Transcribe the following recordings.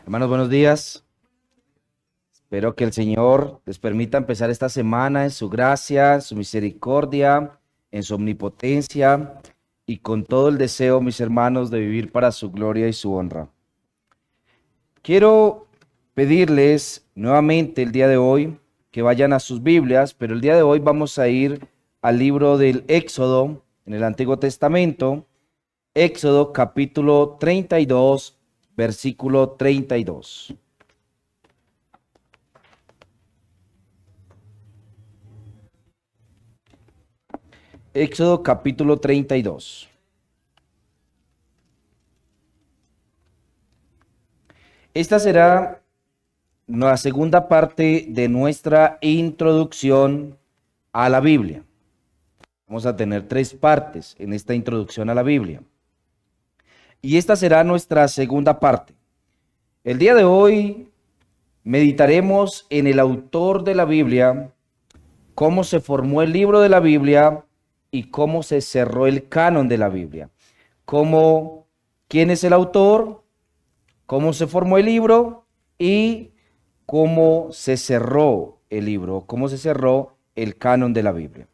Hermanos, buenos días. Espero que el Señor les permita empezar esta semana en su gracia, en su misericordia, en su omnipotencia y con todo el deseo, mis hermanos, de vivir para su gloria y su honra. Quiero pedirles nuevamente el día de hoy que vayan a sus Biblias, pero el día de hoy vamos a ir al libro del Éxodo en el Antiguo Testamento, Éxodo capítulo 32, versículo 32. Éxodo capítulo 32. Esta será la segunda parte de nuestra introducción a la Biblia. Vamos a tener tres partes en esta introducción a la Biblia. Y esta será nuestra segunda parte. El día de hoy meditaremos en el autor de la Biblia, cómo se formó el libro de la Biblia y cómo se cerró el canon de la Biblia. ¿Quién es el autor? ¿Cómo se formó el libro? Y cómo se cerró el libro, cómo se cerró el canon de la Biblia.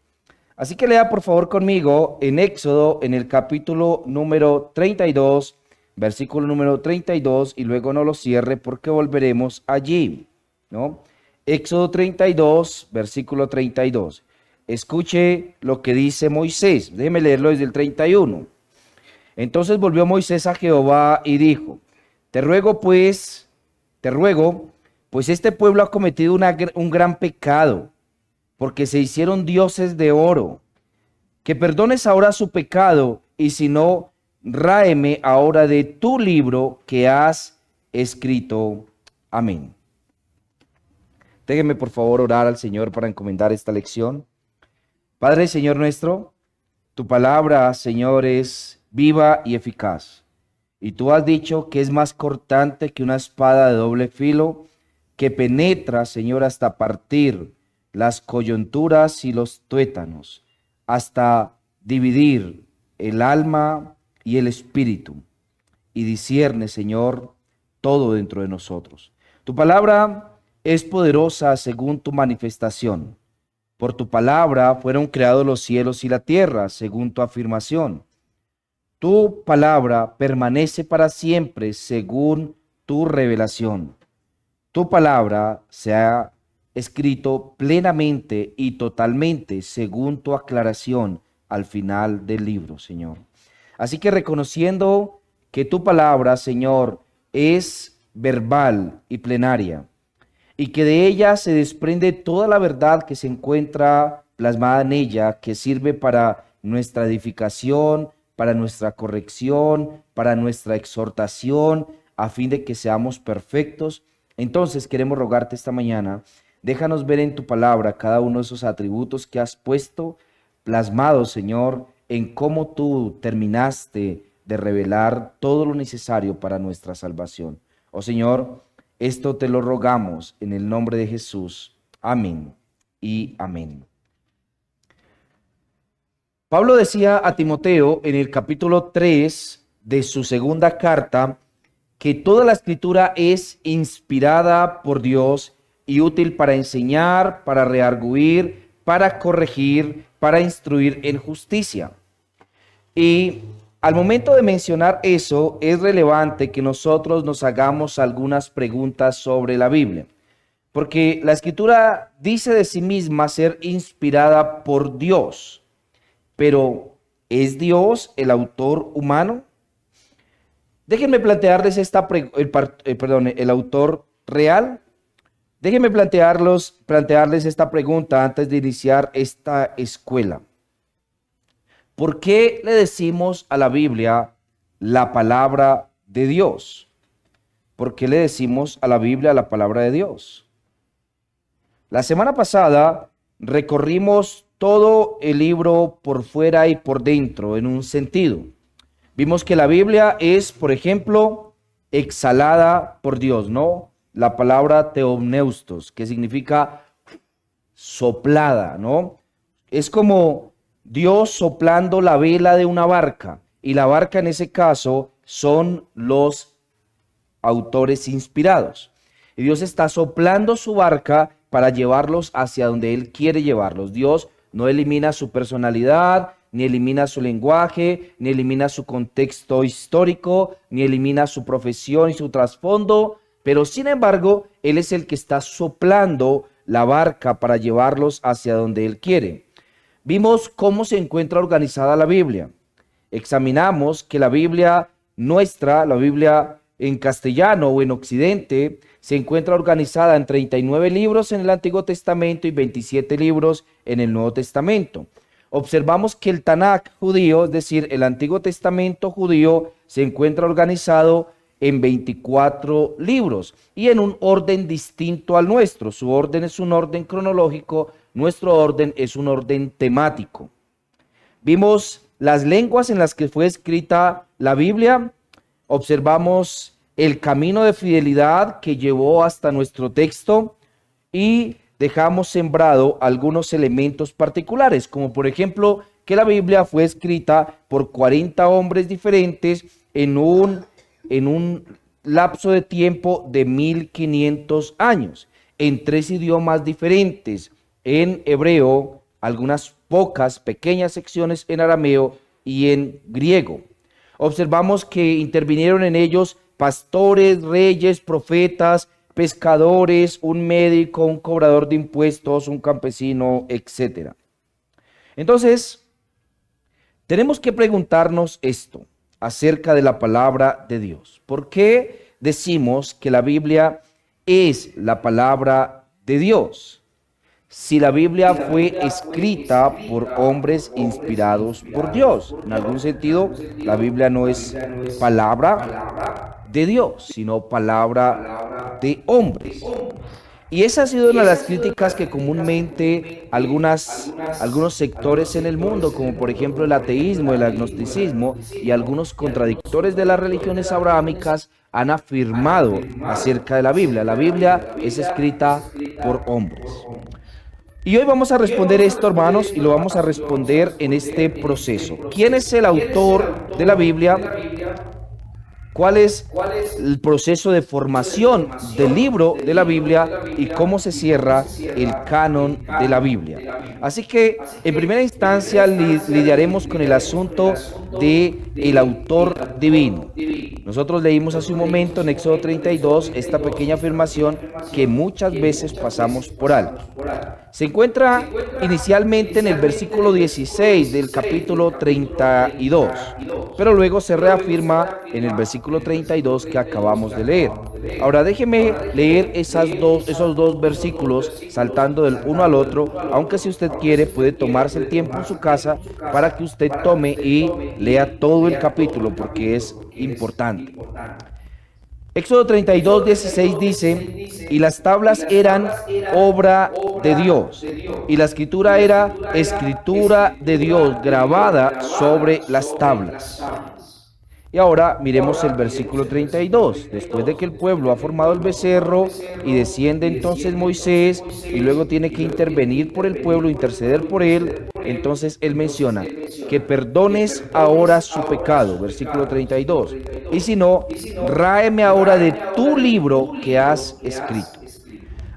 Así que lea por favor conmigo en Éxodo, en el capítulo número 32, versículo número 32, y luego no lo cierre porque volveremos allí, ¿no? Éxodo 32, versículo 32. Escuche lo que dice Moisés. Déjeme leerlo desde el 31. Entonces volvió Moisés a Jehová y dijo: Te ruego, pues este pueblo ha cometido un gran pecado, porque se hicieron dioses de oro. Que perdones ahora su pecado, y si no, ráeme ahora de tu libro que has escrito. Amén. Déjeme por favor orar al Señor para encomendar esta lección. Padre, Señor nuestro, tu palabra, Señor, es viva y eficaz. Y tú has dicho que es más cortante que una espada de doble filo, que penetra, Señor, hasta partir las coyunturas y los tuétanos, hasta dividir el alma y el espíritu, y discierne, Señor, todo dentro de nosotros. Tu palabra es poderosa según tu manifestación. Por tu palabra fueron creados los cielos y la tierra, según tu afirmación. Tu palabra permanece para siempre, según tu revelación. Tu palabra se ha escrito plenamente y totalmente, según tu aclaración al final del libro, Señor. Así que reconociendo que tu palabra, Señor, es verbal y plenaria, y que de ella se desprende toda la verdad que se encuentra plasmada en ella, que sirve para nuestra edificación, para nuestra corrección, para nuestra exhortación, a fin de que seamos perfectos. Entonces queremos rogarte esta mañana, déjanos ver en tu palabra cada uno de esos atributos que has puesto plasmados, Señor, en cómo tú terminaste de revelar todo lo necesario para nuestra salvación. Oh Señor, esto te lo rogamos en el nombre de Jesús. Amén y amén. Pablo decía a Timoteo en el capítulo 3 de su segunda carta que toda la escritura es inspirada por Dios y útil para enseñar, para redarguir, para corregir, para instruir en justicia. Y al momento de mencionar eso, es relevante que nosotros nos hagamos algunas preguntas sobre la Biblia, porque la escritura dice de sí misma ser inspirada por Dios, pero ¿es Dios el autor humano? Déjenme plantearles el autor real. Déjenme plantearles esta pregunta antes de iniciar esta escuela. ¿Por qué le decimos a la Biblia la palabra de Dios? ¿Por qué le decimos a la Biblia la palabra de Dios? La semana pasada recorrimos todo el libro por fuera y por dentro en un sentido. Vimos que la Biblia es, por ejemplo, exhalada por Dios, ¿no? La palabra theopneustos, que significa soplada, ¿no? Es como Dios soplando la vela de una barca, y la barca en ese caso son los autores inspirados. Y Dios está soplando su barca para llevarlos hacia donde Él quiere llevarlos. Dios no elimina su personalidad, ni elimina su lenguaje, ni elimina su contexto histórico, ni elimina su profesión y su trasfondo, pero sin embargo, Él es el que está soplando la barca para llevarlos hacia donde Él quiere. Vimos cómo se encuentra organizada la Biblia. Examinamos que la Biblia nuestra, la Biblia en castellano o en Occidente, se encuentra organizada en 39 libros en el Antiguo Testamento y 27 libros en el Nuevo Testamento. Observamos que el Tanakh judío, es decir, el Antiguo Testamento judío, se encuentra organizado en 24 libros y en un orden distinto al nuestro. Su orden es un orden cronológico, nuestro orden es un orden temático. Vimos las lenguas en las que fue escrita la Biblia, observamos el camino de fidelidad que llevó hasta nuestro texto y dejamos sembrado algunos elementos particulares, como por ejemplo que la Biblia fue escrita por 40 hombres diferentes en un lapso de tiempo de 1500 años, en 3 idiomas diferentes, en hebreo, algunas pocas pequeñas secciones en arameo y en griego. Observamos que intervinieron en ellos pastores, reyes, profetas, pescadores, un médico, un cobrador de impuestos, un campesino, etc. Entonces, tenemos que preguntarnos esto acerca de la palabra de Dios. ¿Por qué decimos que la Biblia es la palabra de Dios? Si la Biblia fue escrita por hombres inspirados por Dios. En algún sentido, la Biblia no es palabra de Dios, sino palabra de hombres. Y esa ha sido una de las críticas que comúnmente algunos sectores en el mundo, como por ejemplo el ateísmo, el agnosticismo y algunos contradictores de las religiones abrahámicas han afirmado acerca de la Biblia. La Biblia es escrita por hombres. Y hoy vamos a responder esto, hermanos, y lo vamos a responder en este proceso. ¿Quién es el autor de la Biblia? ¿Cuál es el proceso de formación del libro de la Biblia y cómo se cierra el canon de la Biblia? Así que, en primera instancia, lidiaremos con el asunto del autor divino. Nosotros leímos hace un momento en Éxodo 32 esta pequeña afirmación que muchas veces pasamos por alto. Se encuentra inicialmente en el versículo 16 del capítulo 32, pero luego se reafirma en el versículo 32 que acabamos de leer. Ahora déjeme leer esos dos versículos saltando del uno al otro, aunque si usted quiere puede tomarse el tiempo en su casa para que usted tome y lea todo el capítulo porque es importante. Éxodo 32, 16 dice, y las tablas eran obra de Dios, y la escritura era escritura de Dios grabada sobre las tablas. Y ahora miremos el versículo 32. Después de que el pueblo ha formado el becerro y desciende entonces Moisés y luego tiene que intervenir por el pueblo, interceder por él, entonces él menciona que perdones ahora su pecado, versículo 32. Y si no, ráeme ahora de tu libro que has escrito.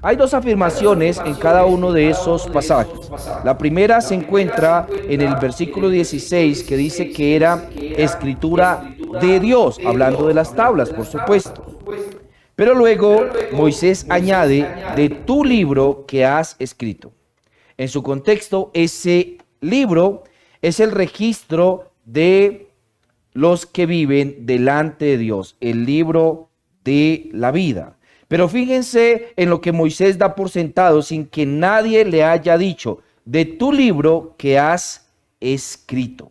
Hay dos afirmaciones en cada uno de esos pasajes. La primera se encuentra en el versículo 16 que dice que era escritura de Dios, hablando de las tablas, por supuesto. Pero luego Moisés añade de tu libro que has escrito. En su contexto, ese libro es el registro de los que viven delante de Dios, el libro de la vida. Pero fíjense en lo que Moisés da por sentado sin que nadie le haya dicho, de tu libro que has escrito.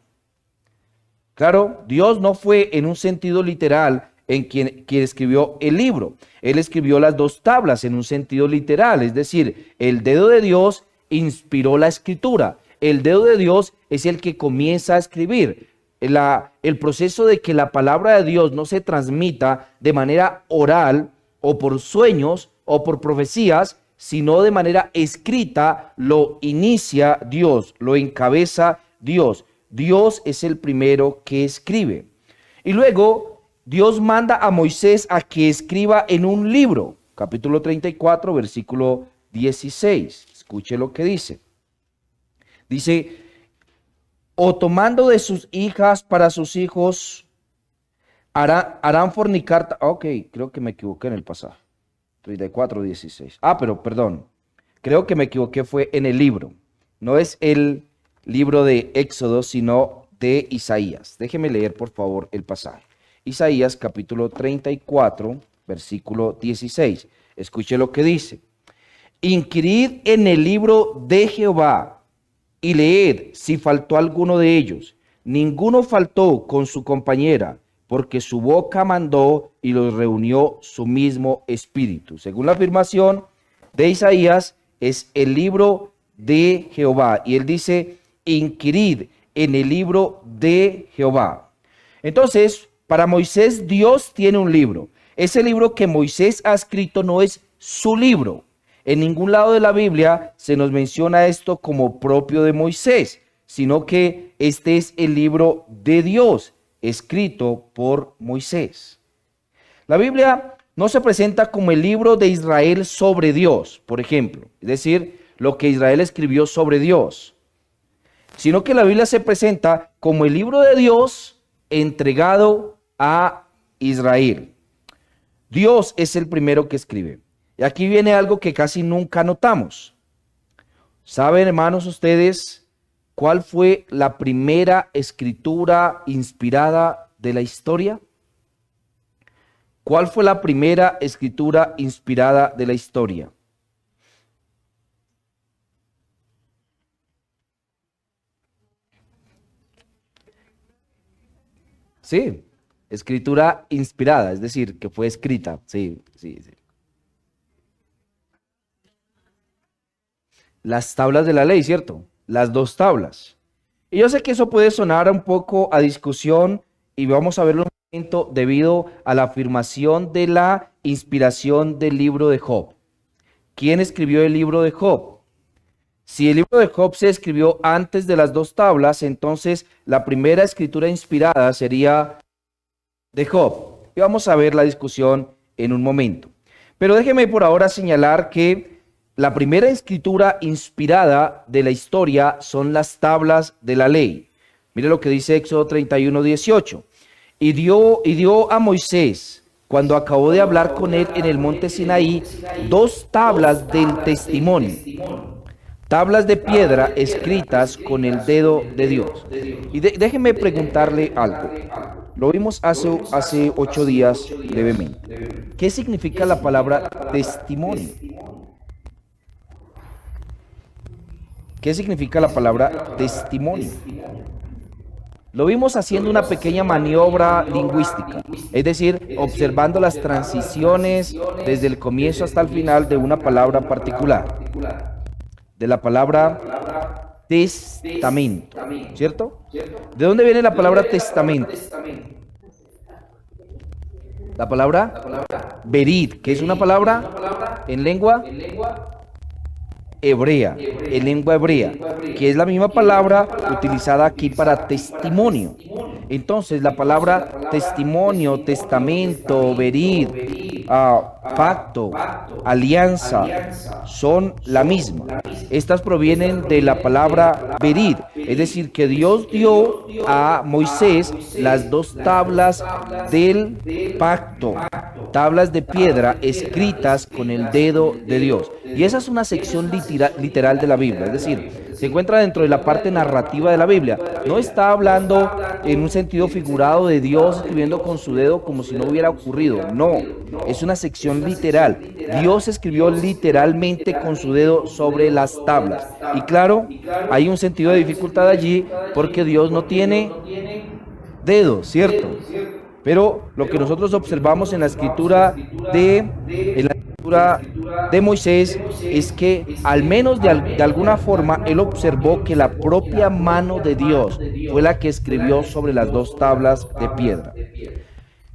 Claro, Dios no fue en un sentido literal en quien escribió el libro. Él escribió las dos tablas en un sentido literal, es decir, el dedo de Dios inspiró la escritura. El dedo de Dios es el que comienza a escribir. El proceso de que la palabra de Dios no se transmita de manera oral, o por sueños o por profecías, sino de manera escrita, lo inicia Dios, lo encabeza Dios. Dios es el primero que escribe. Y luego Dios manda a Moisés a que escriba en un libro, capítulo 34, versículo 16. Escuche lo que dice. Dice, o tomando de sus hijas para sus hijos, harán fornicar. Ok, creo que me equivoqué en el pasaje. 34, 16. Pero perdón. Creo que me equivoqué, fue en el libro. No es el libro de Éxodo, sino de Isaías. Déjeme leer, por favor, el pasaje. Isaías, capítulo 34, versículo 16. Escuche lo que dice. Inquirid en el libro de Jehová y leed si faltó alguno de ellos. Ninguno faltó con su compañera, porque su boca mandó y los reunió su mismo espíritu. Según la afirmación de Isaías, es el libro de Jehová. Y él dice, inquirid en el libro de Jehová. Entonces, para Moisés, Dios tiene un libro. Ese libro que Moisés ha escrito no es su libro. En ningún lado de la Biblia se nos menciona esto como propio de Moisés, sino que este es el libro de Dios, escrito por Moisés. La Biblia no se presenta como el libro de Israel sobre Dios, por ejemplo, es decir, lo que Israel escribió sobre Dios, sino que la Biblia se presenta como el libro de Dios entregado a Israel. Dios es el primero que escribe. Y aquí viene algo que casi nunca notamos. ¿Saben, hermanos, ustedes cuál fue la primera escritura inspirada de la historia? ¿Cuál fue la primera escritura inspirada de la historia? Sí, escritura inspirada, es decir, que fue escrita. Sí. Las tablas de la ley, ¿cierto? Las dos tablas. Y yo sé que eso puede sonar un poco a discusión y vamos a verlo un momento debido a la afirmación de la inspiración del libro de Job. ¿Quién escribió el libro de Job? Si el libro de Job se escribió antes de las dos tablas, entonces la primera escritura inspirada sería de Job. Y vamos a ver la discusión en un momento. Pero déjeme por ahora señalar que la primera escritura inspirada de la historia son las tablas de la ley. Mire lo que dice Éxodo 31, 18. Y dio a Moisés, cuando acabó de hablar con él en el monte Sinaí, dos tablas del testimonio, tablas de piedra escritas con el dedo de Dios. Y déjeme preguntarle algo. Lo vimos hace 8 días brevemente. ¿Qué significa la palabra testimonio? ¿Qué significa la palabra testimonio? Lo vimos haciendo una pequeña maniobra lingüística, es decir, observando las transiciones desde el comienzo hasta el final de una palabra particular, de la palabra testamento, ¿cierto? ¿De dónde viene la palabra testamento? La palabra berit, que es una palabra en lengua hebrea, en lengua hebrea, que es la misma palabra utilizada aquí para testimonio. Entonces, la palabra testimonio, testamento, berit, pacto, alianza, son la misma. Estas provienen de la palabra berit, es decir, que Dios dio a Moisés las dos tablas del pacto, tablas de piedra escritas con el dedo de Dios. Y esa es una sección literal de la Biblia, es decir, se encuentra dentro de la parte narrativa de la Biblia. No está hablando en un sentido figurado de Dios escribiendo con su dedo como si no hubiera ocurrido. No, es una sección literal. Dios escribió literalmente con su dedo sobre las tablas. Y claro, hay un sentido de dificultad allí porque Dios no tiene dedos, ¿cierto? Pero lo que nosotros observamos en la escritura de Moisés es que al menos de alguna forma él observó que la propia mano de Dios fue la que escribió sobre las dos tablas de piedra.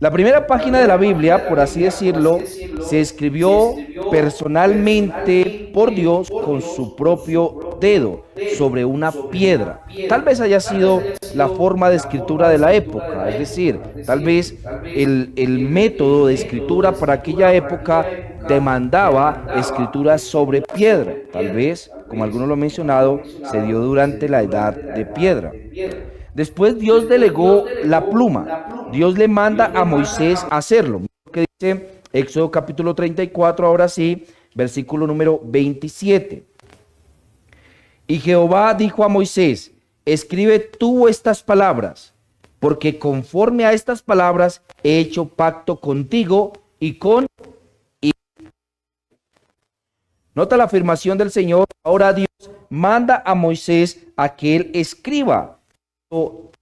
La primera página de la Biblia, por así decirlo, se escribió personalmente por Dios con su propio dedo sobre una piedra. Tal vez haya sido la forma de escritura de la época, es decir, tal vez el método de escritura para aquella época demandaba escritura sobre piedra. Tal vez, como algunos lo han mencionado, se dio durante la edad de piedra. Después Dios delegó la pluma. Dios le manda a Moisés a hacerlo. Mira lo que dice Éxodo capítulo 34, ahora sí, versículo número 27. Y Jehová dijo a Moisés, escribe tú estas palabras, porque conforme a estas palabras he hecho pacto contigo y con... Nota la afirmación del Señor. Ahora Dios manda a Moisés a que él escriba.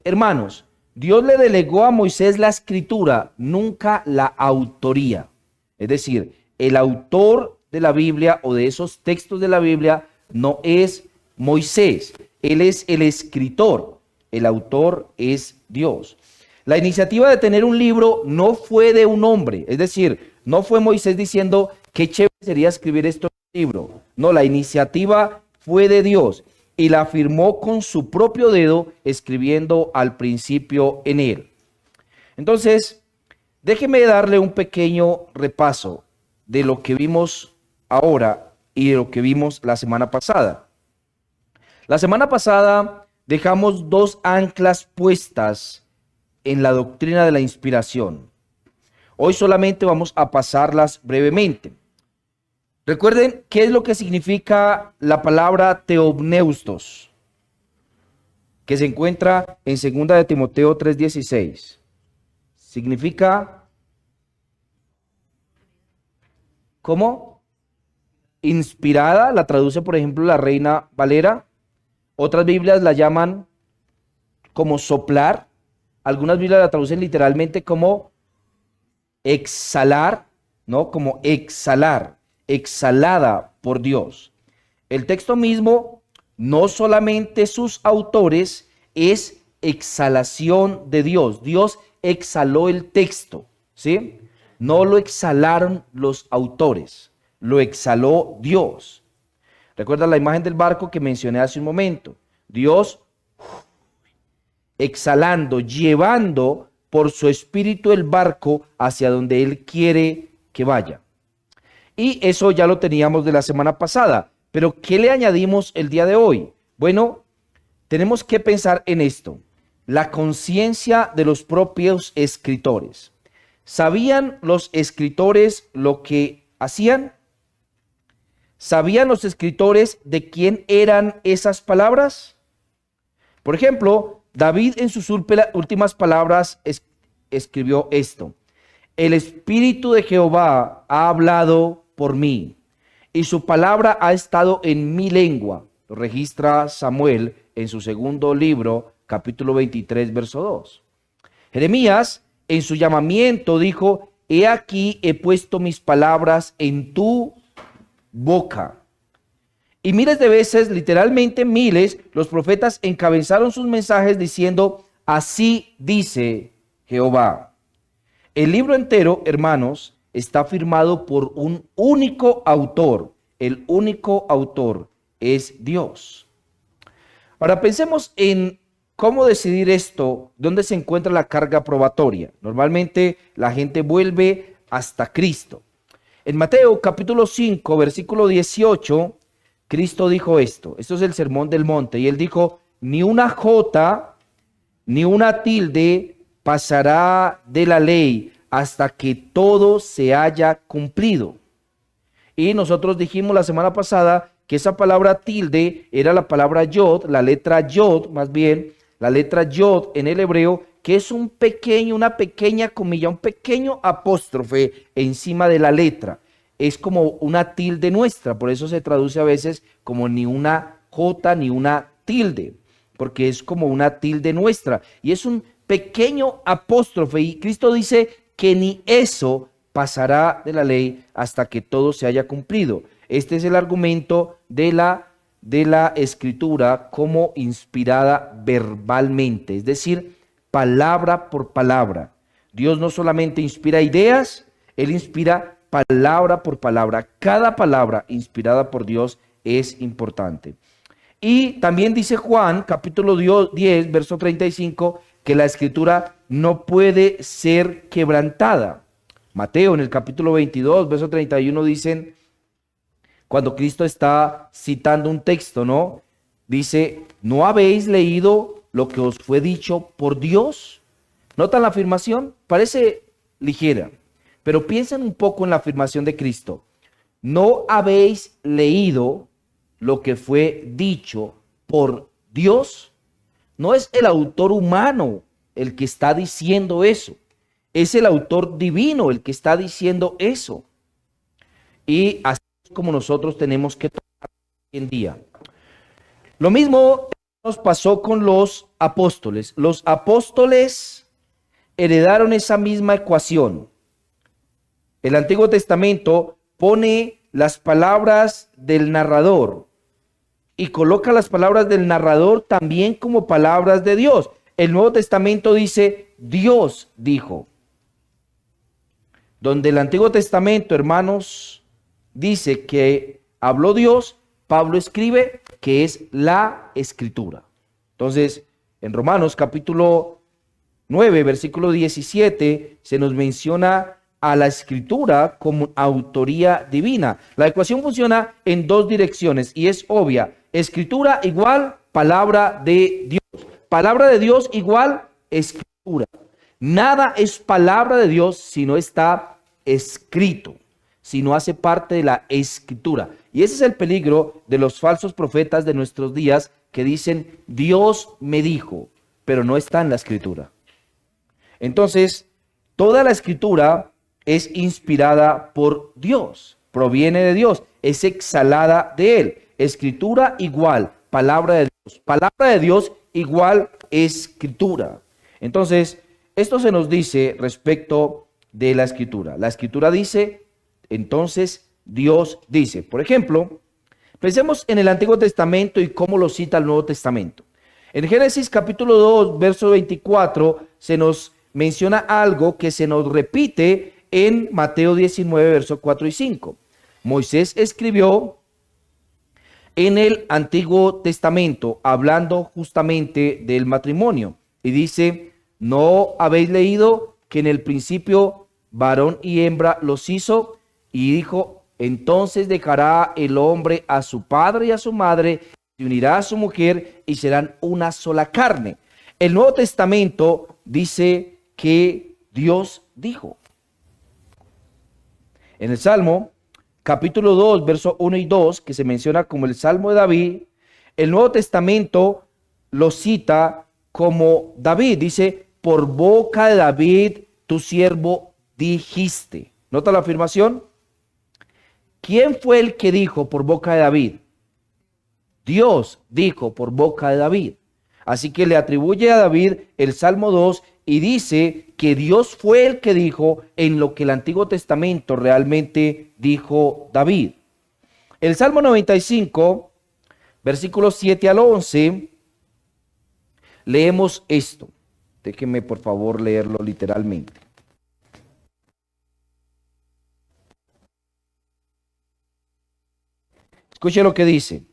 Hermanos, Dios le delegó a Moisés la escritura, nunca la autoría. Es decir, el autor de la Biblia o de esos textos de la Biblia no es Moisés, él es el escritor, el autor es Dios. La iniciativa de tener un libro no fue de un hombre, es decir, no fue Moisés diciendo qué chévere sería escribir esto en un libro. No, la iniciativa fue de Dios y la firmó con su propio dedo, escribiendo al principio en él. Entonces, déjeme darle un pequeño repaso de lo que vimos ahora y de lo que vimos la semana pasada. La semana pasada dejamos dos anclas puestas en la doctrina de la inspiración. Hoy solamente vamos a pasarlas brevemente. Recuerden qué es lo que significa la palabra teopneustos, que se encuentra en 2 de Timoteo 3:16. Significa, ¿cómo? Inspirada, la traduce por ejemplo la Reina Valera. Otras Biblias la llaman como soplar. Algunas Biblias la traducen literalmente como exhalar, ¿no? Como exhalar, exhalada por Dios. El texto mismo, no solamente sus autores, es exhalación de Dios. Dios exhaló el texto, ¿sí? No lo exhalaron los autores, lo exhaló Dios. ¿Recuerda la imagen del barco que mencioné hace un momento? Dios exhalando, llevando por su espíritu el barco hacia donde Él quiere que vaya. Y eso ya lo teníamos de la semana pasada. Pero ¿qué le añadimos el día de hoy? Bueno, tenemos que pensar en esto. La conciencia de los propios escritores. ¿Sabían los escritores lo que hacían? ¿Sabían los escritores de quién eran esas palabras? Por ejemplo, David en sus últimas palabras escribió esto. El Espíritu de Jehová ha hablado por mí, y su palabra ha estado en mi lengua. Lo registra Samuel en su segundo libro, capítulo 23, verso 2. Jeremías, en su llamamiento, dijo, he aquí he puesto mis palabras en tu boca. Y miles de veces, literalmente miles, los profetas encabezaron sus mensajes diciendo, así dice Jehová. El libro entero, hermanos, está firmado por un único autor. El único autor es Dios. Ahora pensemos en cómo decidir esto, dónde se encuentra la carga probatoria. Normalmente la gente vuelve hasta Cristo. En Mateo capítulo 5, versículo 18, Cristo dijo esto. Esto es el Sermón del Monte. Y él dijo, ni una jota, ni una tilde pasará de la ley hasta que todo se haya cumplido. Y nosotros dijimos la semana pasada que esa palabra tilde era la palabra yod, la letra yod, más bien, la letra yod en el hebreo, que es una pequeña comilla, un pequeño apóstrofe encima de la letra. Es como una tilde nuestra, por eso se traduce a veces como ni una jota ni una tilde, porque es como una tilde nuestra. Y es un pequeño apóstrofe, y Cristo dice que ni eso pasará de la ley hasta que todo se haya cumplido. Este es el argumento de la escritura como inspirada verbalmente, es decir, palabra por palabra. Dios no solamente inspira ideas, Él inspira palabra por palabra. Cada palabra inspirada por Dios es importante. Y también dice Juan, capítulo 10, verso 35, que la escritura no puede ser quebrantada. Mateo en el capítulo 22, verso 31 dicen, cuando Cristo está citando un texto, ¿no? Dice, ¿no habéis leído lo que os fue dicho por Dios? ¿Notan la afirmación? Parece ligera, pero piensen un poco en la afirmación de Cristo. ¿No habéis leído lo que fue dicho por Dios? No es el autor humano el que está diciendo eso. Es el autor divino el que está diciendo eso. Y así es como nosotros tenemos que tratar hoy en día. Lo mismo nos pasó con los apóstoles. Los apóstoles heredaron esa misma ecuación. El Antiguo Testamento pone las palabras del narrador y coloca las palabras del narrador también como palabras de Dios. El Nuevo Testamento dice, Dios dijo. Donde el Antiguo Testamento, hermanos, dice que habló Dios, Pablo escribe que es la Escritura. Entonces, en Romanos capítulo 9, versículo 17, se nos menciona a la Escritura como autoría divina. La ecuación funciona en dos direcciones y es obvia. Escritura igual palabra de Dios. Palabra de Dios igual Escritura. Nada es palabra de Dios si no está escrito, si no hace parte de la Escritura. Y ese es el peligro de los falsos profetas de nuestros días que dicen, Dios me dijo, pero no está en la Escritura. Entonces, toda la Escritura es inspirada por Dios, proviene de Dios, es exhalada de Él. Escritura igual, palabra de Dios. Palabra de Dios igual Escritura. Entonces, esto se nos dice respecto de la Escritura. La Escritura dice, entonces Dios dice. Por ejemplo, pensemos en el Antiguo Testamento y cómo lo cita el Nuevo Testamento. En Génesis capítulo 2, verso 24, se nos menciona algo que se nos repite en Mateo 19, verso 4 y 5. Moisés escribió en el Antiguo Testamento, hablando justamente del matrimonio, y dice, ¿no habéis leído que en el principio varón y hembra los hizo? Y dijo, entonces dejará el hombre a su padre y a su madre, se unirá a su mujer y serán una sola carne. El Nuevo Testamento dice que Dios dijo. En el Salmo, capítulo 2, verso 1 y 2, que se menciona como el Salmo de David, el Nuevo Testamento lo cita como David. Dice, por boca de David, tu siervo, dijiste. ¿Nota la afirmación? ¿Quién fue el que dijo por boca de David? Dios dijo por boca de David. Así que le atribuye a David el Salmo 2 y dice que Dios fue el que dijo en lo que el Antiguo Testamento realmente dijo David. El Salmo 95, versículos 7 al 11, leemos esto. Déjenme por favor leerlo literalmente. Escuche lo que dice.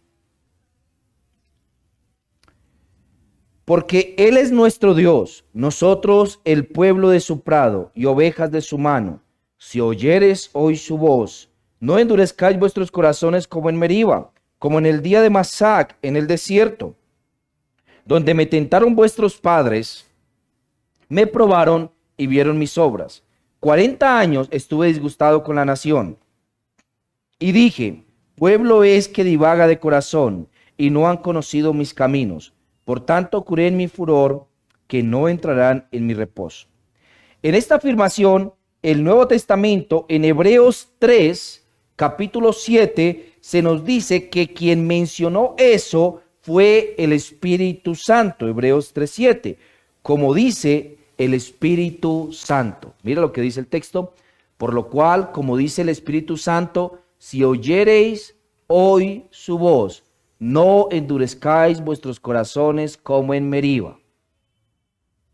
Porque Él es nuestro Dios, nosotros el pueblo de su prado y ovejas de su mano. Si oyeres hoy su voz, no endurezcáis vuestros corazones como en Meriba, como en el día de Masac en el desierto, donde me tentaron vuestros padres, me probaron y vieron mis obras. 40 años estuve disgustado con la nación. Y dije, pueblo es que divaga de corazón y no han conocido mis caminos. Por tanto, juré en mi furor que no entrarán en mi reposo. En esta afirmación, el Nuevo Testamento, en Hebreos 3, capítulo 7, se nos dice que quien mencionó eso fue el Espíritu Santo. Hebreos 3, 7. Como dice el Espíritu Santo. Mira lo que dice el texto. Por lo cual, como dice el Espíritu Santo, si oyereis hoy su voz, no endurezcáis vuestros corazones como en Meriba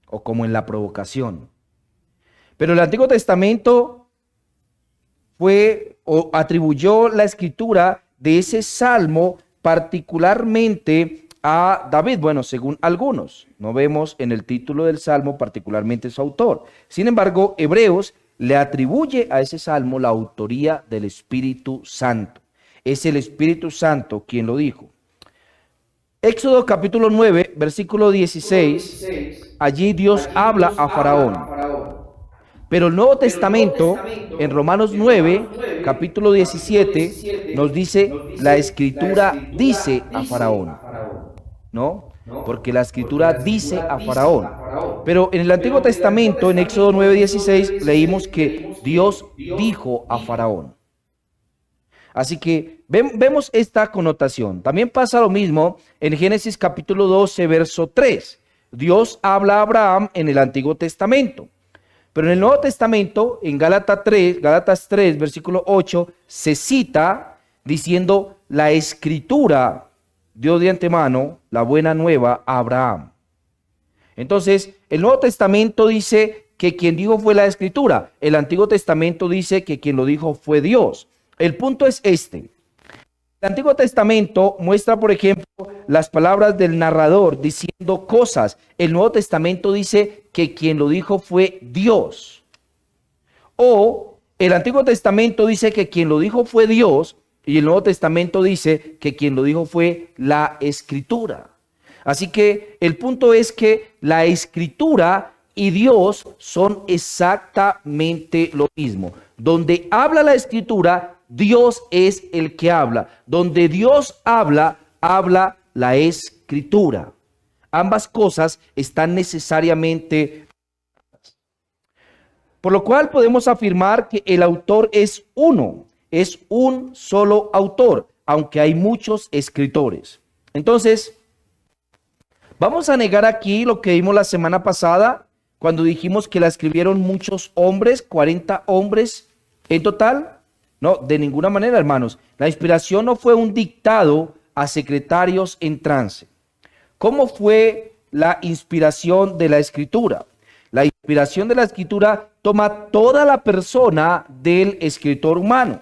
o como en la provocación. Pero el Antiguo Testamento fue o atribuyó la escritura de ese salmo particularmente a David. Bueno, según algunos, no vemos en el título del Salmo particularmente su autor. Sin embargo, Hebreos le atribuye a ese Salmo la autoría del Espíritu Santo. Es el Espíritu Santo quien lo dijo. Éxodo capítulo 9, versículo 16, allí Dios habla a Faraón. Pero el Nuevo Testamento, en Romanos 9, capítulo 17, nos dice, la Escritura dice a Faraón, ¿no? Porque la Escritura dice a Faraón. Pero en el Antiguo Testamento, en Éxodo 9, 16, leímos que Dios dijo a Faraón. Así que vemos esta connotación. También pasa lo mismo en Génesis capítulo 12, verso 3. Dios habla a Abraham en el Antiguo Testamento. Pero en el Nuevo Testamento, en Gálatas 3, versículo 8, se cita diciendo la Escritura dio de antemano la buena nueva a Abraham. Entonces, el Nuevo Testamento dice que quien dijo fue la Escritura. El Antiguo Testamento dice que quien lo dijo fue Dios. El punto es este. El Antiguo Testamento muestra, por ejemplo, las palabras del narrador diciendo cosas. El Nuevo Testamento dice que quien lo dijo fue Dios. O el Antiguo Testamento dice que quien lo dijo fue Dios y el Nuevo Testamento dice que quien lo dijo fue la Escritura. Así que el punto es que la Escritura y Dios son exactamente lo mismo. Donde habla la Escritura, Dios es el que habla. Donde Dios habla, habla la Escritura. Ambas cosas están necesariamente. Por lo cual podemos afirmar que el autor es uno, es un solo autor, aunque hay muchos escritores. Entonces, vamos a negar aquí lo que vimos la semana pasada, cuando dijimos que la escribieron muchos hombres, 40 hombres en total. No, de ninguna manera, hermanos. La inspiración no fue un dictado a secretarios en trance. ¿Cómo fue la inspiración de la Escritura? La inspiración de la Escritura toma toda la persona del escritor humano.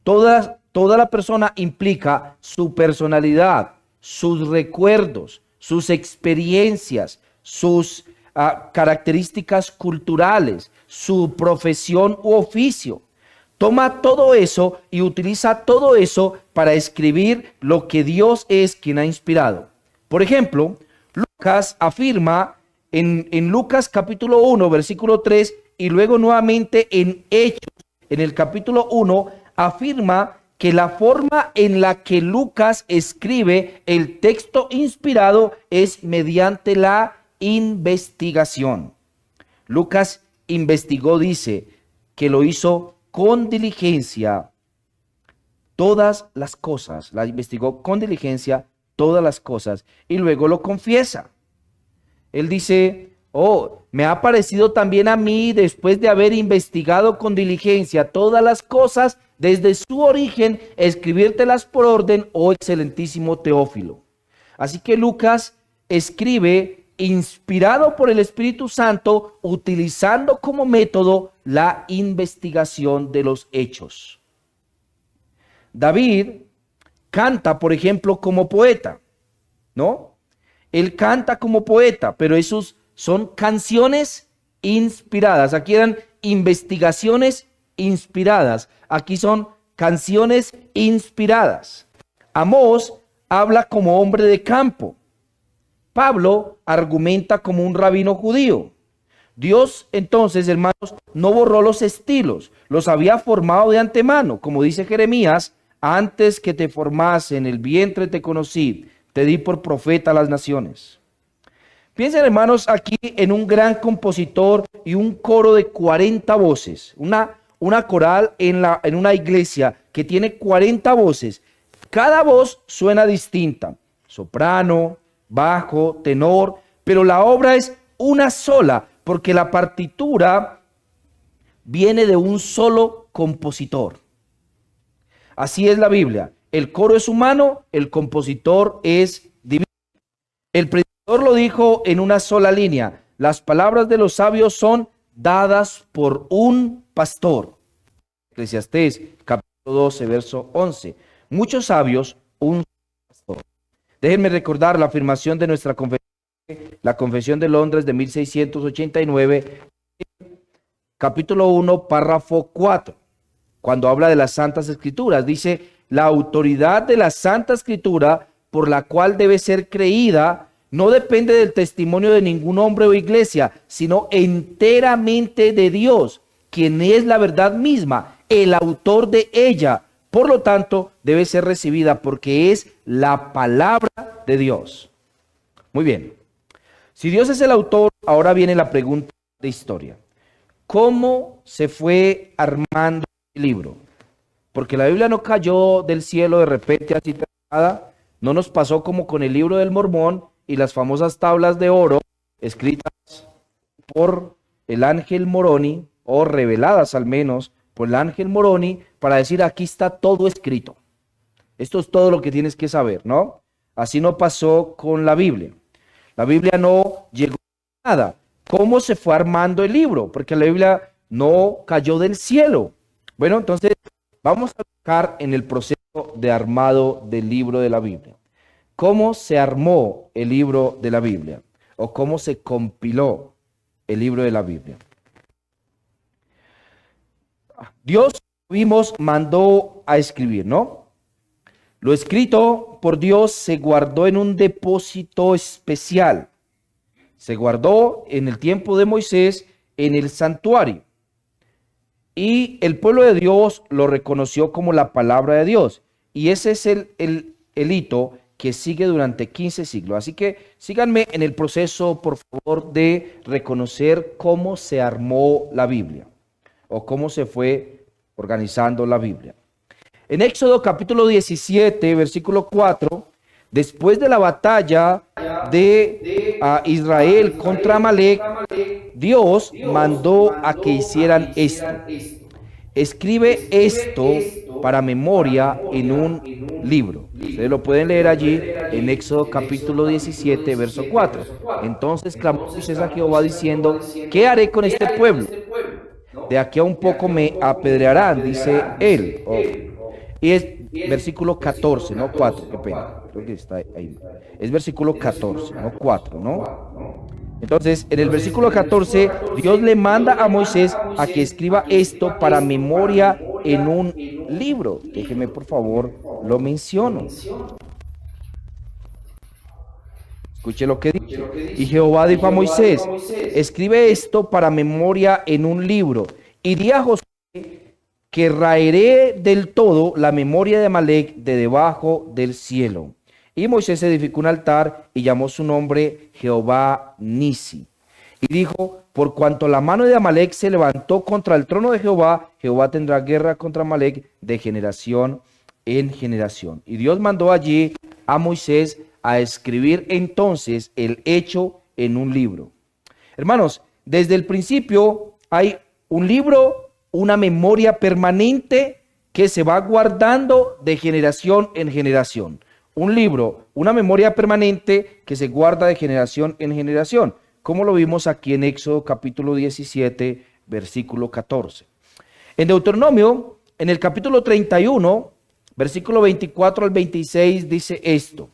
Toda la persona implica su personalidad, sus recuerdos, sus experiencias, sus características culturales, su profesión u oficio. Toma todo eso y utiliza todo eso para escribir lo que Dios es quien ha inspirado. Por ejemplo, Lucas afirma en Lucas capítulo 1, versículo 3, y luego nuevamente en Hechos, en el capítulo 1, afirma que la forma en la que Lucas escribe el texto inspirado es mediante la investigación. Lucas investigó, dice, que lo hizo con diligencia todas las cosas, la investigó con diligencia todas las cosas y luego lo confiesa. Él dice, me ha parecido también a mí, después de haber investigado con diligencia todas las cosas desde su origen, escribírtelas por orden, oh excelentísimo Teófilo. Así que Lucas escribe inspirado por el Espíritu Santo, utilizando como método la investigación de los hechos. David canta, por ejemplo, como poeta, ¿no? Él canta como poeta, pero esos son canciones inspiradas. Aquí eran investigaciones inspiradas. Aquí son canciones inspiradas. Amós habla como hombre de campo. Pablo argumenta como un rabino judío. Dios, entonces, hermanos, no borró los estilos, los había formado de antemano. Como dice Jeremías, antes que te formase en el vientre te conocí, te di por profeta a las naciones. Piensen, hermanos, aquí en un gran compositor y un coro de 40 voces, una coral en una iglesia que tiene 40 voces. Cada voz suena distinta, soprano, bajo, tenor, pero la obra es una sola, porque la partitura viene de un solo compositor. Así es la Biblia. El coro es humano, el compositor es divino. El predicador lo dijo en una sola línea: las palabras de los sabios son dadas por un pastor. Eclesiastés capítulo 12, verso 11. Muchos sabios, un Déjenme recordar la afirmación de nuestra confesión, la Confesión de Londres de 1689, capítulo 1, párrafo 4, cuando habla de las Santas Escrituras. Dice: la autoridad de la Santa Escritura, por la cual debe ser creída, no depende del testimonio de ningún hombre o iglesia, sino enteramente de Dios, quien es la verdad misma, el autor de ella. Por lo tanto, debe ser recibida porque es la palabra de Dios. Muy bien. Si Dios es el autor, ahora viene la pregunta de historia. ¿Cómo se fue armando el libro? Porque la Biblia no cayó del cielo de repente así nada. No nos pasó como con el libro del Mormón y las famosas tablas de oro escritas por el ángel Moroni, o reveladas al menos por el ángel Moroni, para decir: aquí está todo escrito. Esto es todo lo que tienes que saber, ¿no? Así no pasó con la Biblia. La Biblia no llegó a nada. ¿Cómo se fue armando el libro? Porque la Biblia no cayó del cielo. Bueno, entonces vamos a buscar en el proceso de armado del libro de la Biblia. ¿Cómo se armó el libro de la Biblia? ¿O cómo se compiló el libro de la Biblia? Dios, vimos, mandó a escribir, ¿no? Lo escrito por Dios se guardó en un depósito especial. Se guardó en el tiempo de Moisés en el santuario. Y el pueblo de Dios lo reconoció como la palabra de Dios. Y ese es el hito que sigue durante 15 siglos. Así que síganme en el proceso, por favor, de reconocer cómo se armó la Biblia o cómo se fue organizando la Biblia. En Éxodo capítulo 17, versículo 4, después de la batalla de Israel contra Amalek, Dios mandó a que hicieran esto. Escribe esto para memoria en un libro. Ustedes lo pueden leer allí en Éxodo capítulo 17, verso 4. Entonces clamó Moisés a Jehová diciendo: ¿qué haré con este pueblo? De aquí a un poco me apedrearán, dice él. Y es versículo 14, no 4, qué pena. Creo que está ahí. Es versículo 14, no 4, ¿no? Entonces, en el versículo 14, Dios le manda a Moisés a que escriba esto para memoria en un libro. Déjeme, por favor, lo menciono. Escuche lo que dice. Y Jehová dijo a Moisés: escribe esto para memoria en un libro. Y di a Josué que raeré del todo la memoria de Amalek de debajo del cielo. Y Moisés edificó un altar y llamó su nombre Jehová Nisi. Y dijo: por cuanto la mano de Amalek se levantó contra el trono de Jehová, Jehová tendrá guerra contra Amalek de generación en generación. Y Dios mandó allí a Moisés a escribir entonces el hecho en un libro. Hermanos, desde el principio hay un libro, una memoria permanente que se va guardando de generación en generación. Un libro, una memoria permanente que se guarda de generación en generación, como lo vimos aquí en Éxodo capítulo 17, versículo 14. En Deuteronomio, en el capítulo 31, versículo 24 al 26, dice esto: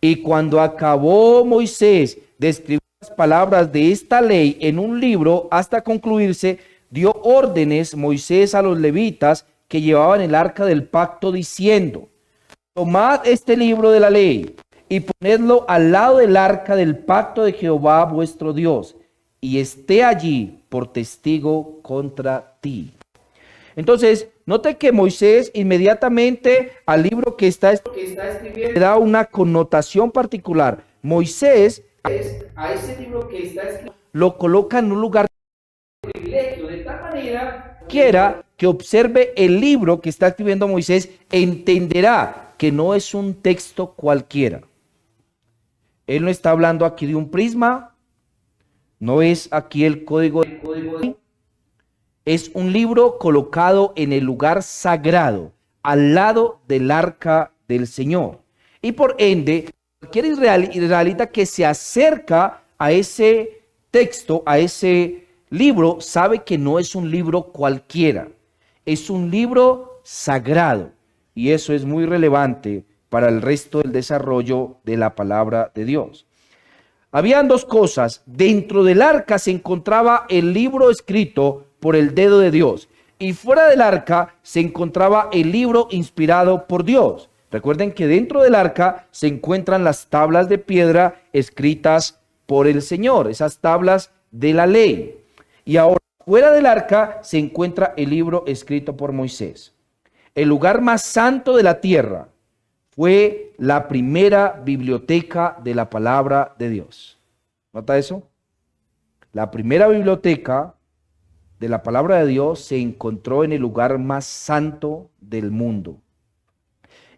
y cuando acabó Moisés de escribir las palabras de esta ley en un libro hasta concluirse, dio órdenes Moisés a los levitas que llevaban el arca del pacto, diciendo: tomad este libro de la ley y ponedlo al lado del arca del pacto de Jehová vuestro Dios, y esté allí por testigo contra ti. Entonces, note que Moisés inmediatamente al libro que está escribiendo le da una connotación particular. Moisés a ese libro que está escribiendo lo coloca en un lugar de privilegio, de tal manera quiera que observe el libro que está escribiendo Moisés, entenderá que no es un texto cualquiera. Él no está hablando aquí de un prisma, no es aquí el código. Es un libro colocado en el lugar sagrado, al lado del arca del Señor. Y por ende, cualquier israelita que se acerca a ese texto, a ese libro, sabe que no es un libro cualquiera. Es un libro sagrado. Y eso es muy relevante para el resto del desarrollo de la palabra de Dios. Habían dos cosas. Dentro del arca se encontraba el libro escrito por el dedo de Dios, y fuera del arca se encontraba el libro inspirado por Dios. Recuerden que dentro del arca se encuentran las tablas de piedra escritas por el Señor, esas tablas de la ley. Y ahora, fuera del arca se encuentra el libro escrito por Moisés. El lugar más santo de la tierra fue la primera biblioteca de la palabra de Dios. ¿Nota eso? La primera biblioteca de la palabra de Dios se encontró en el lugar más santo del mundo.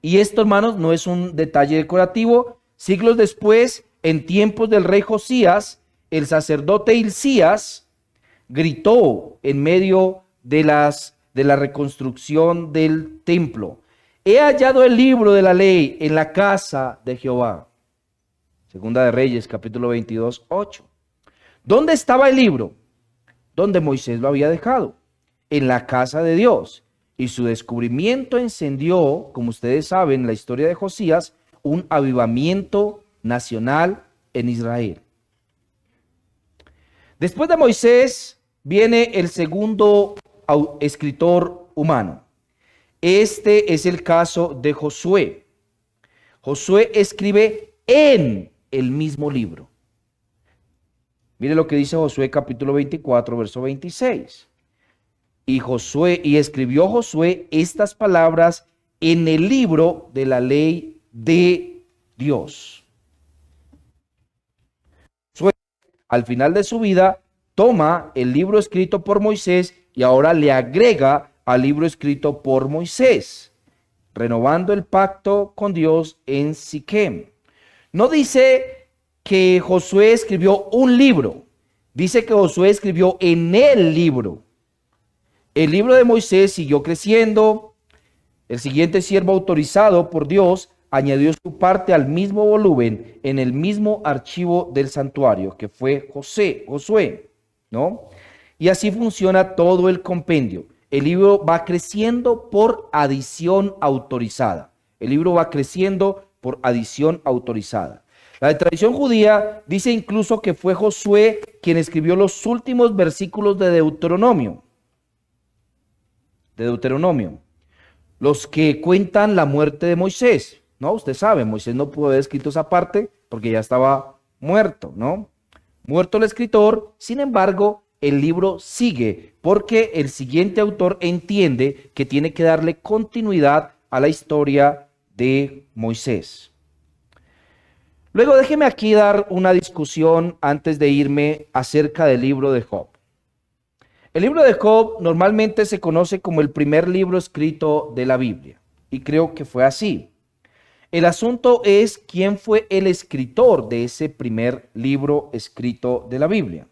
Y esto, hermanos, no es un detalle decorativo. Siglos después, en tiempos del rey Josías, el sacerdote Hilcías gritó en medio de la reconstrucción del templo: he hallado el libro de la ley en la casa de Jehová. Segunda de Reyes, capítulo 22, 8. ¿Dónde estaba el libro? Donde Moisés lo había dejado, en la casa de Dios. Y su descubrimiento encendió, como ustedes saben, la historia de Josías, un avivamiento nacional en Israel. Después de Moisés viene el segundo escritor humano. Este es el caso de Josué. Josué escribe en el mismo libro. Mire lo que dice Josué capítulo 24, verso 26. Y escribió Josué estas palabras en el libro de la ley de Dios. Josué, al final de su vida, toma el libro escrito por Moisés y ahora le agrega al libro escrito por Moisés, renovando el pacto con Dios en Siquem. No dice que Josué escribió un libro, dice que Josué escribió en el libro. El libro de Moisés siguió creciendo. El siguiente siervo autorizado por Dios añadió su parte al mismo volumen en el mismo archivo del santuario, que fue Josué, ¿no? Y así funciona todo el compendio. El libro va creciendo por adición autorizada. El libro va creciendo por adición autorizada. La tradición judía dice incluso que fue Josué quien escribió los últimos versículos de Deuteronomio, los que cuentan la muerte de Moisés, ¿no? Usted sabe, Moisés no pudo haber escrito esa parte porque ya estaba muerto, ¿no? Muerto el escritor, sin embargo, el libro sigue porque el siguiente autor entiende que tiene que darle continuidad a la historia de Moisés. Luego déjeme aquí dar una discusión antes de irme acerca del libro de Job. El libro de Job normalmente se conoce como el primer libro escrito de la Biblia, y creo que fue así. El asunto es quién fue el escritor de ese primer libro escrito de la Biblia.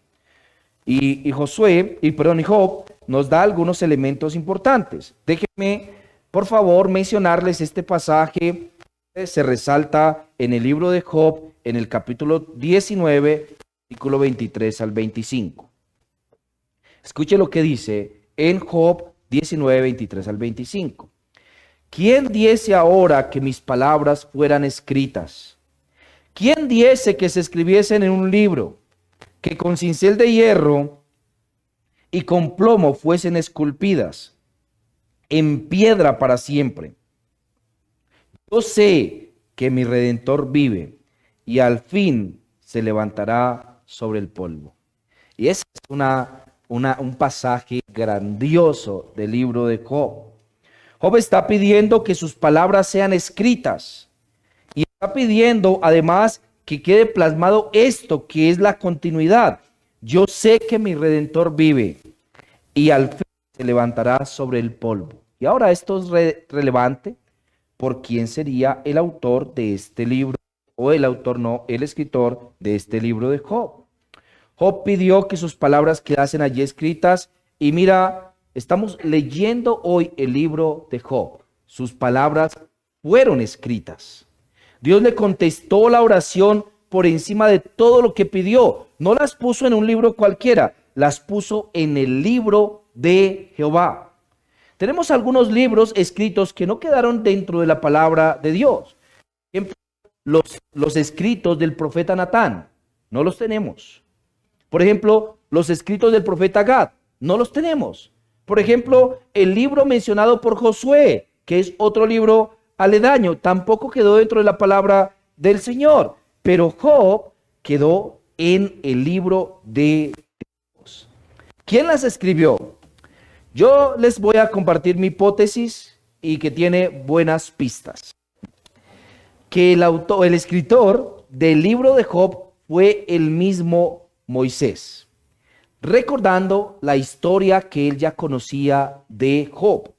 Y Job nos da algunos elementos importantes. Déjenme, por favor, mencionarles este pasaje. Se resalta en el libro de Job, en el capítulo 19, versículo 23 al 25. Escuche lo que dice en Job 19, 23 al 25. ¿Quién diese ahora que mis palabras fueran escritas? ¿Quién diese que se escribiesen en un libro, que con cincel de hierro y con plomo fuesen esculpidas en piedra para siempre? Yo sé que mi Redentor vive y al fin se levantará sobre el polvo. Y ese es un pasaje grandioso del libro de Job. Job está pidiendo que sus palabras sean escritas y está pidiendo además que quede plasmado esto que es la continuidad. Yo sé que mi Redentor vive y al fin se levantará sobre el polvo. Y ahora esto es relevante por quién sería el autor de este libro, o el escritor de este libro de Job. Job pidió que sus palabras quedasen allí escritas y mira, estamos leyendo hoy el libro de Job. Sus palabras fueron escritas. Dios le contestó la oración por encima de todo lo que pidió. No las puso en un libro cualquiera, las puso en el libro de Jehová. Tenemos algunos libros escritos que no quedaron dentro de la palabra de Dios. ejemplo, los escritos del profeta Natán, no los tenemos. Por ejemplo, los escritos del profeta Gad, no los tenemos. Por ejemplo, el libro mencionado por Josué, que es otro libro aledaño, tampoco quedó dentro de la palabra del Señor, pero Job quedó en el libro de Dios. ¿Quién las escribió? Yo les voy a compartir mi hipótesis y que tiene buenas pistas. Que el escritor del libro de Job fue el mismo Moisés, recordando la historia que él ya conocía de Job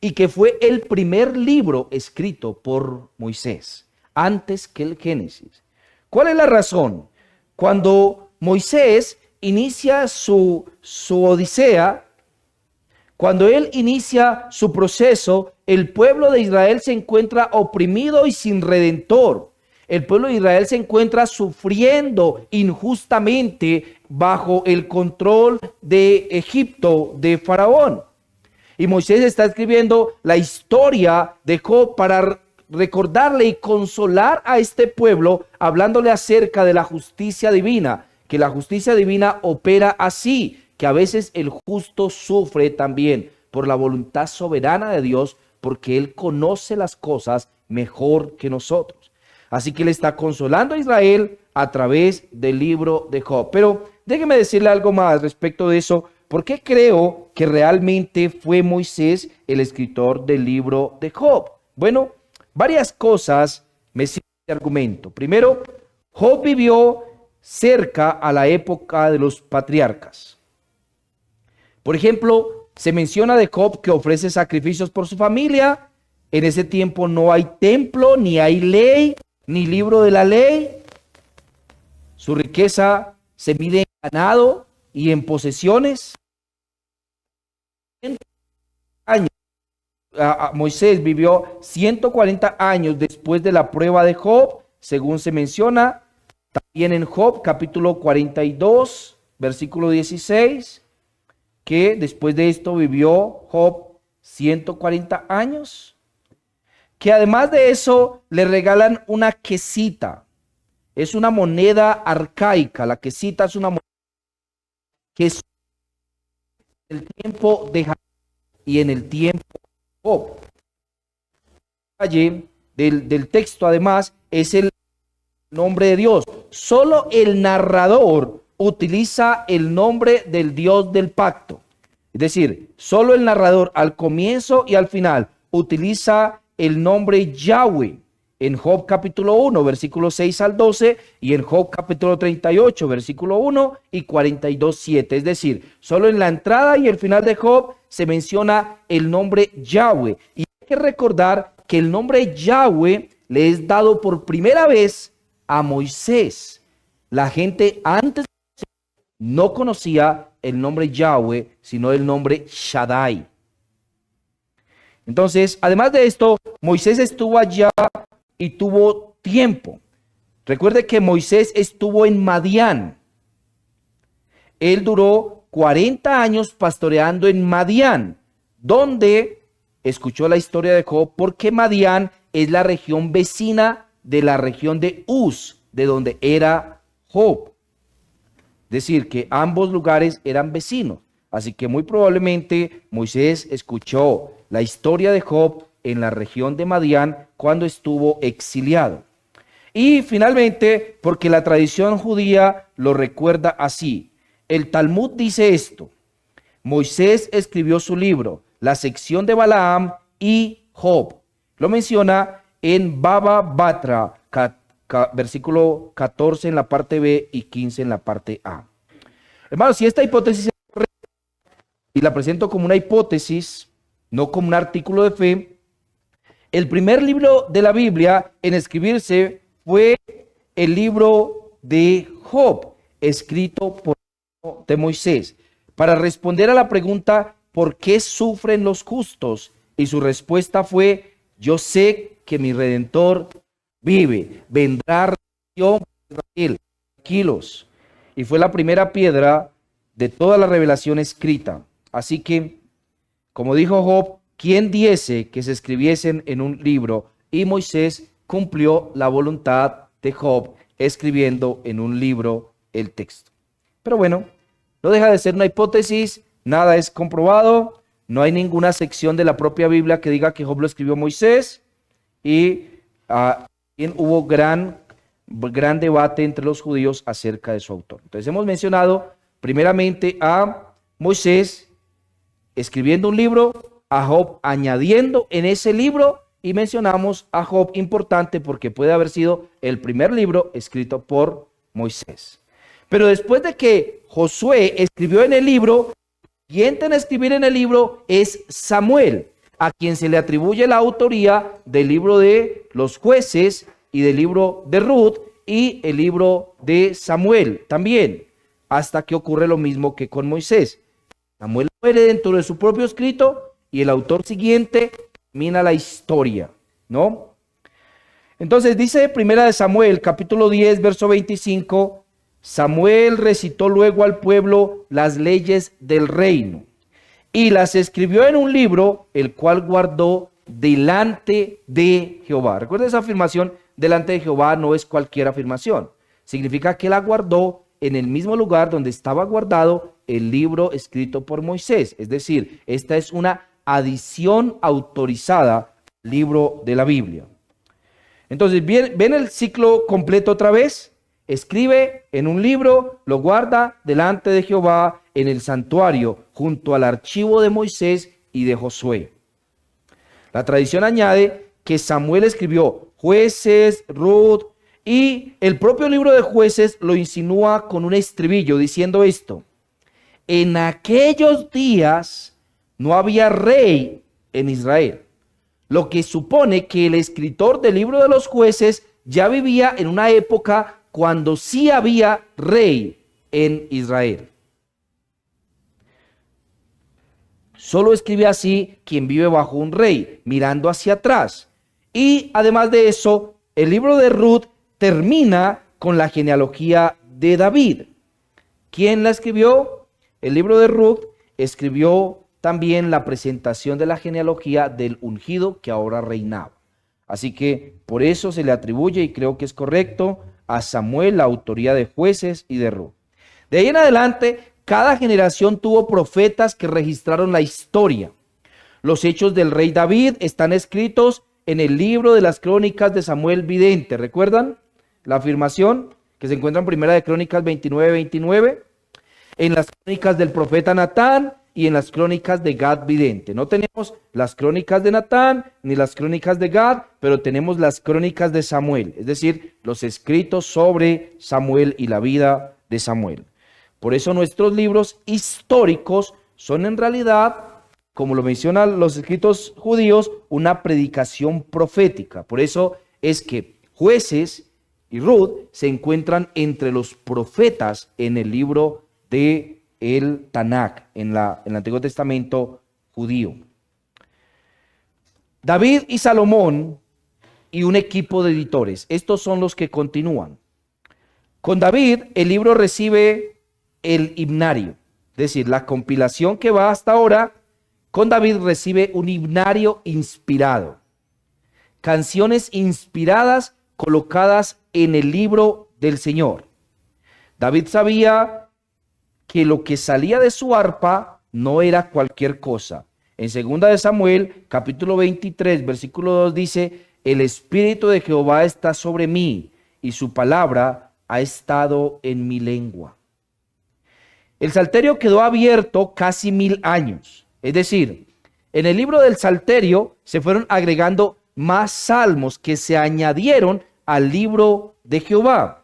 y que fue el primer libro escrito por Moisés, antes que el Génesis. ¿Cuál es la razón? Cuando Moisés inicia su odisea, cuando él inicia su proceso, el pueblo de Israel se encuentra oprimido y sin redentor. El pueblo de Israel se encuentra sufriendo injustamente bajo el control de Egipto, de Faraón. Y Moisés está escribiendo la historia de Job para recordarle y consolar a este pueblo, hablándole acerca de la justicia divina, que la justicia divina opera así, que a veces el justo sufre también por la voluntad soberana de Dios, porque Él conoce las cosas mejor que nosotros. Así que Él está consolando a Israel a través del libro de Job. Pero déjeme decirle algo más respecto de eso. ¿Por qué creo que realmente fue Moisés el escritor del libro de Job? Bueno, varias cosas me sirven de argumento. Primero, Job vivió cerca a la época de los patriarcas. Por ejemplo, se menciona de Job que ofrece sacrificios por su familia. En ese tiempo no hay templo, ni hay ley, ni libro de la ley. Su riqueza se mide en ganado y en posesiones. Moisés vivió 140 años después de la prueba de Job, según se menciona también en Job capítulo 42, versículo 16, que después de esto vivió Job 140 años, que además de eso le regalan una quesita. Es una moneda arcaica. La quesita es una moneda que es en el tiempo de Jacob y en el tiempo de Job. Allí del texto además es el nombre de Dios. Solo el narrador utiliza el nombre del Dios del pacto. Es decir, solo el narrador al comienzo y al final utiliza el nombre Yahweh en Job capítulo 1, versículo 6 al 12 y en Job capítulo 38, versículo 1 y 42, 7. Es decir, solo en la entrada y el final de Job se menciona el nombre Yahweh. Y hay que recordar que el nombre Yahweh le es dado por primera vez a Moisés. La gente antes no conocía el nombre Yahweh, sino el nombre Shaddai. Entonces, además de esto, Moisés estuvo allá y tuvo tiempo. Recuerde que Moisés estuvo en Madián. Él duró 40 años pastoreando en Madián, donde escuchó la historia de Job, porque Madián es la región vecina de la región de Uz, de donde era Job. Es decir, que ambos lugares eran vecinos. Así que muy probablemente Moisés escuchó la historia de Job en la región de Madián cuando estuvo exiliado. Y finalmente, porque la tradición judía lo recuerda así. El Talmud dice esto: Moisés escribió su libro, la sección de Balaam y Job. Lo menciona en Baba Batra, versículo 14 en la parte B y 15 en la parte A. Hermanos, si esta hipótesis es correcta, y la presento como una hipótesis, no como un artículo de fe, el primer libro de la Biblia en escribirse fue el libro de Job, escrito por de Moisés, para responder a la pregunta ¿por qué sufren los justos? Y su respuesta fue: yo sé que mi Redentor vive, vendrá redención para Israel, tranquilos. Y fue la primera piedra de toda la revelación escrita. Así que, como dijo Job, ¿quién diese que se escribiesen en un libro? Y Moisés cumplió la voluntad de Job escribiendo en un libro el texto. Pero bueno, no deja de ser una hipótesis, nada es comprobado, no hay ninguna sección de la propia Biblia que diga que Job lo escribió Moisés y hubo gran debate entre los judíos acerca de su autor. Entonces hemos mencionado primeramente a Moisés escribiendo un libro, a Job añadiendo en ese libro, y mencionamos a Job importante porque puede haber sido el primer libro escrito por Moisés. Pero después de que Josué escribió en el libro, el siguiente en escribir en el libro es Samuel, a quien se le atribuye la autoría del libro de los jueces y del libro de Ruth y el libro de Samuel también, hasta que ocurre lo mismo que con Moisés. Samuel muere dentro de su propio escrito y el autor siguiente termina la historia, ¿no? Entonces dice Primera de Samuel, capítulo 10, verso 25, Samuel recitó luego al pueblo las leyes del reino y las escribió en un libro, el cual guardó delante de Jehová. Recuerda esa afirmación, delante de Jehová no es cualquier afirmación. Significa que la guardó en el mismo lugar donde estaba guardado el libro escrito por Moisés. Es decir, esta es una adición autorizada al libro de la Biblia. Entonces, ¿ven el ciclo completo otra vez? Escribe en un libro, lo guarda delante de Jehová en el santuario, junto al archivo de Moisés y de Josué. La tradición añade que Samuel escribió Jueces, Ruth, y el propio libro de Jueces lo insinúa con un estribillo diciendo esto: en aquellos días no había rey en Israel, lo que supone que el escritor del libro de los Jueces ya vivía en una época cuando sí había rey en Israel. Solo escribe así quien vive bajo un rey, mirando hacia atrás. Y además de eso, el libro de Ruth termina con la genealogía de David. ¿Quién la escribió? El libro de Ruth escribió también la presentación de la genealogía del ungido que ahora reinaba. Así que por eso se le atribuye, y creo que es correcto, a Samuel la autoría de Jueces y de Ruth. De ahí en adelante, cada generación tuvo profetas que registraron la historia. Los hechos del rey David están escritos en el libro de las crónicas de Samuel Vidente. ¿Recuerdan la afirmación que se encuentra en Primera de Crónicas 29:29? En las crónicas del profeta Natán y en las crónicas de Gad Vidente. No tenemos las crónicas de Natán ni las crónicas de Gad, pero tenemos las crónicas de Samuel, es decir, los escritos sobre Samuel y la vida de Samuel. Por eso nuestros libros históricos son en realidad, como lo mencionan los escritos judíos, una predicación profética. Por eso es que Jueces y Ruth se encuentran entre los profetas en el libro de el Tanakh, en el Antiguo Testamento judío. David y Salomón y un equipo de editores, estos son los que continúan. Con David el libro recibe el himnario, es decir, la compilación que va hasta ahora, con David recibe un himnario inspirado. Canciones inspiradas colocadas en el libro del Señor. David sabía que lo que salía de su arpa no era cualquier cosa. En 2 de Samuel, capítulo 23, versículo 2 dice: el Espíritu de Jehová está sobre mí y su palabra ha estado en mi lengua. El Salterio quedó abierto casi 1000 años. Es decir, en el libro del Salterio se fueron agregando más salmos que se añadieron al libro de Jehová.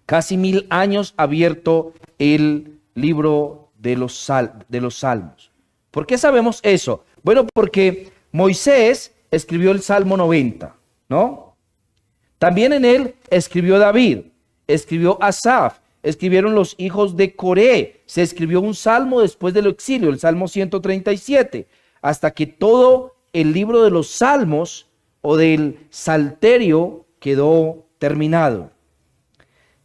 Casi 1000 años abierto el libro de los salmos. ¿Por qué sabemos eso? Bueno, porque Moisés escribió el Salmo 90, ¿no? También en él escribió David, escribió Asaf, escribieron los hijos de Coré, se escribió un salmo después del exilio, el Salmo 137, hasta que todo el libro de los salmos o del Salterio quedó terminado.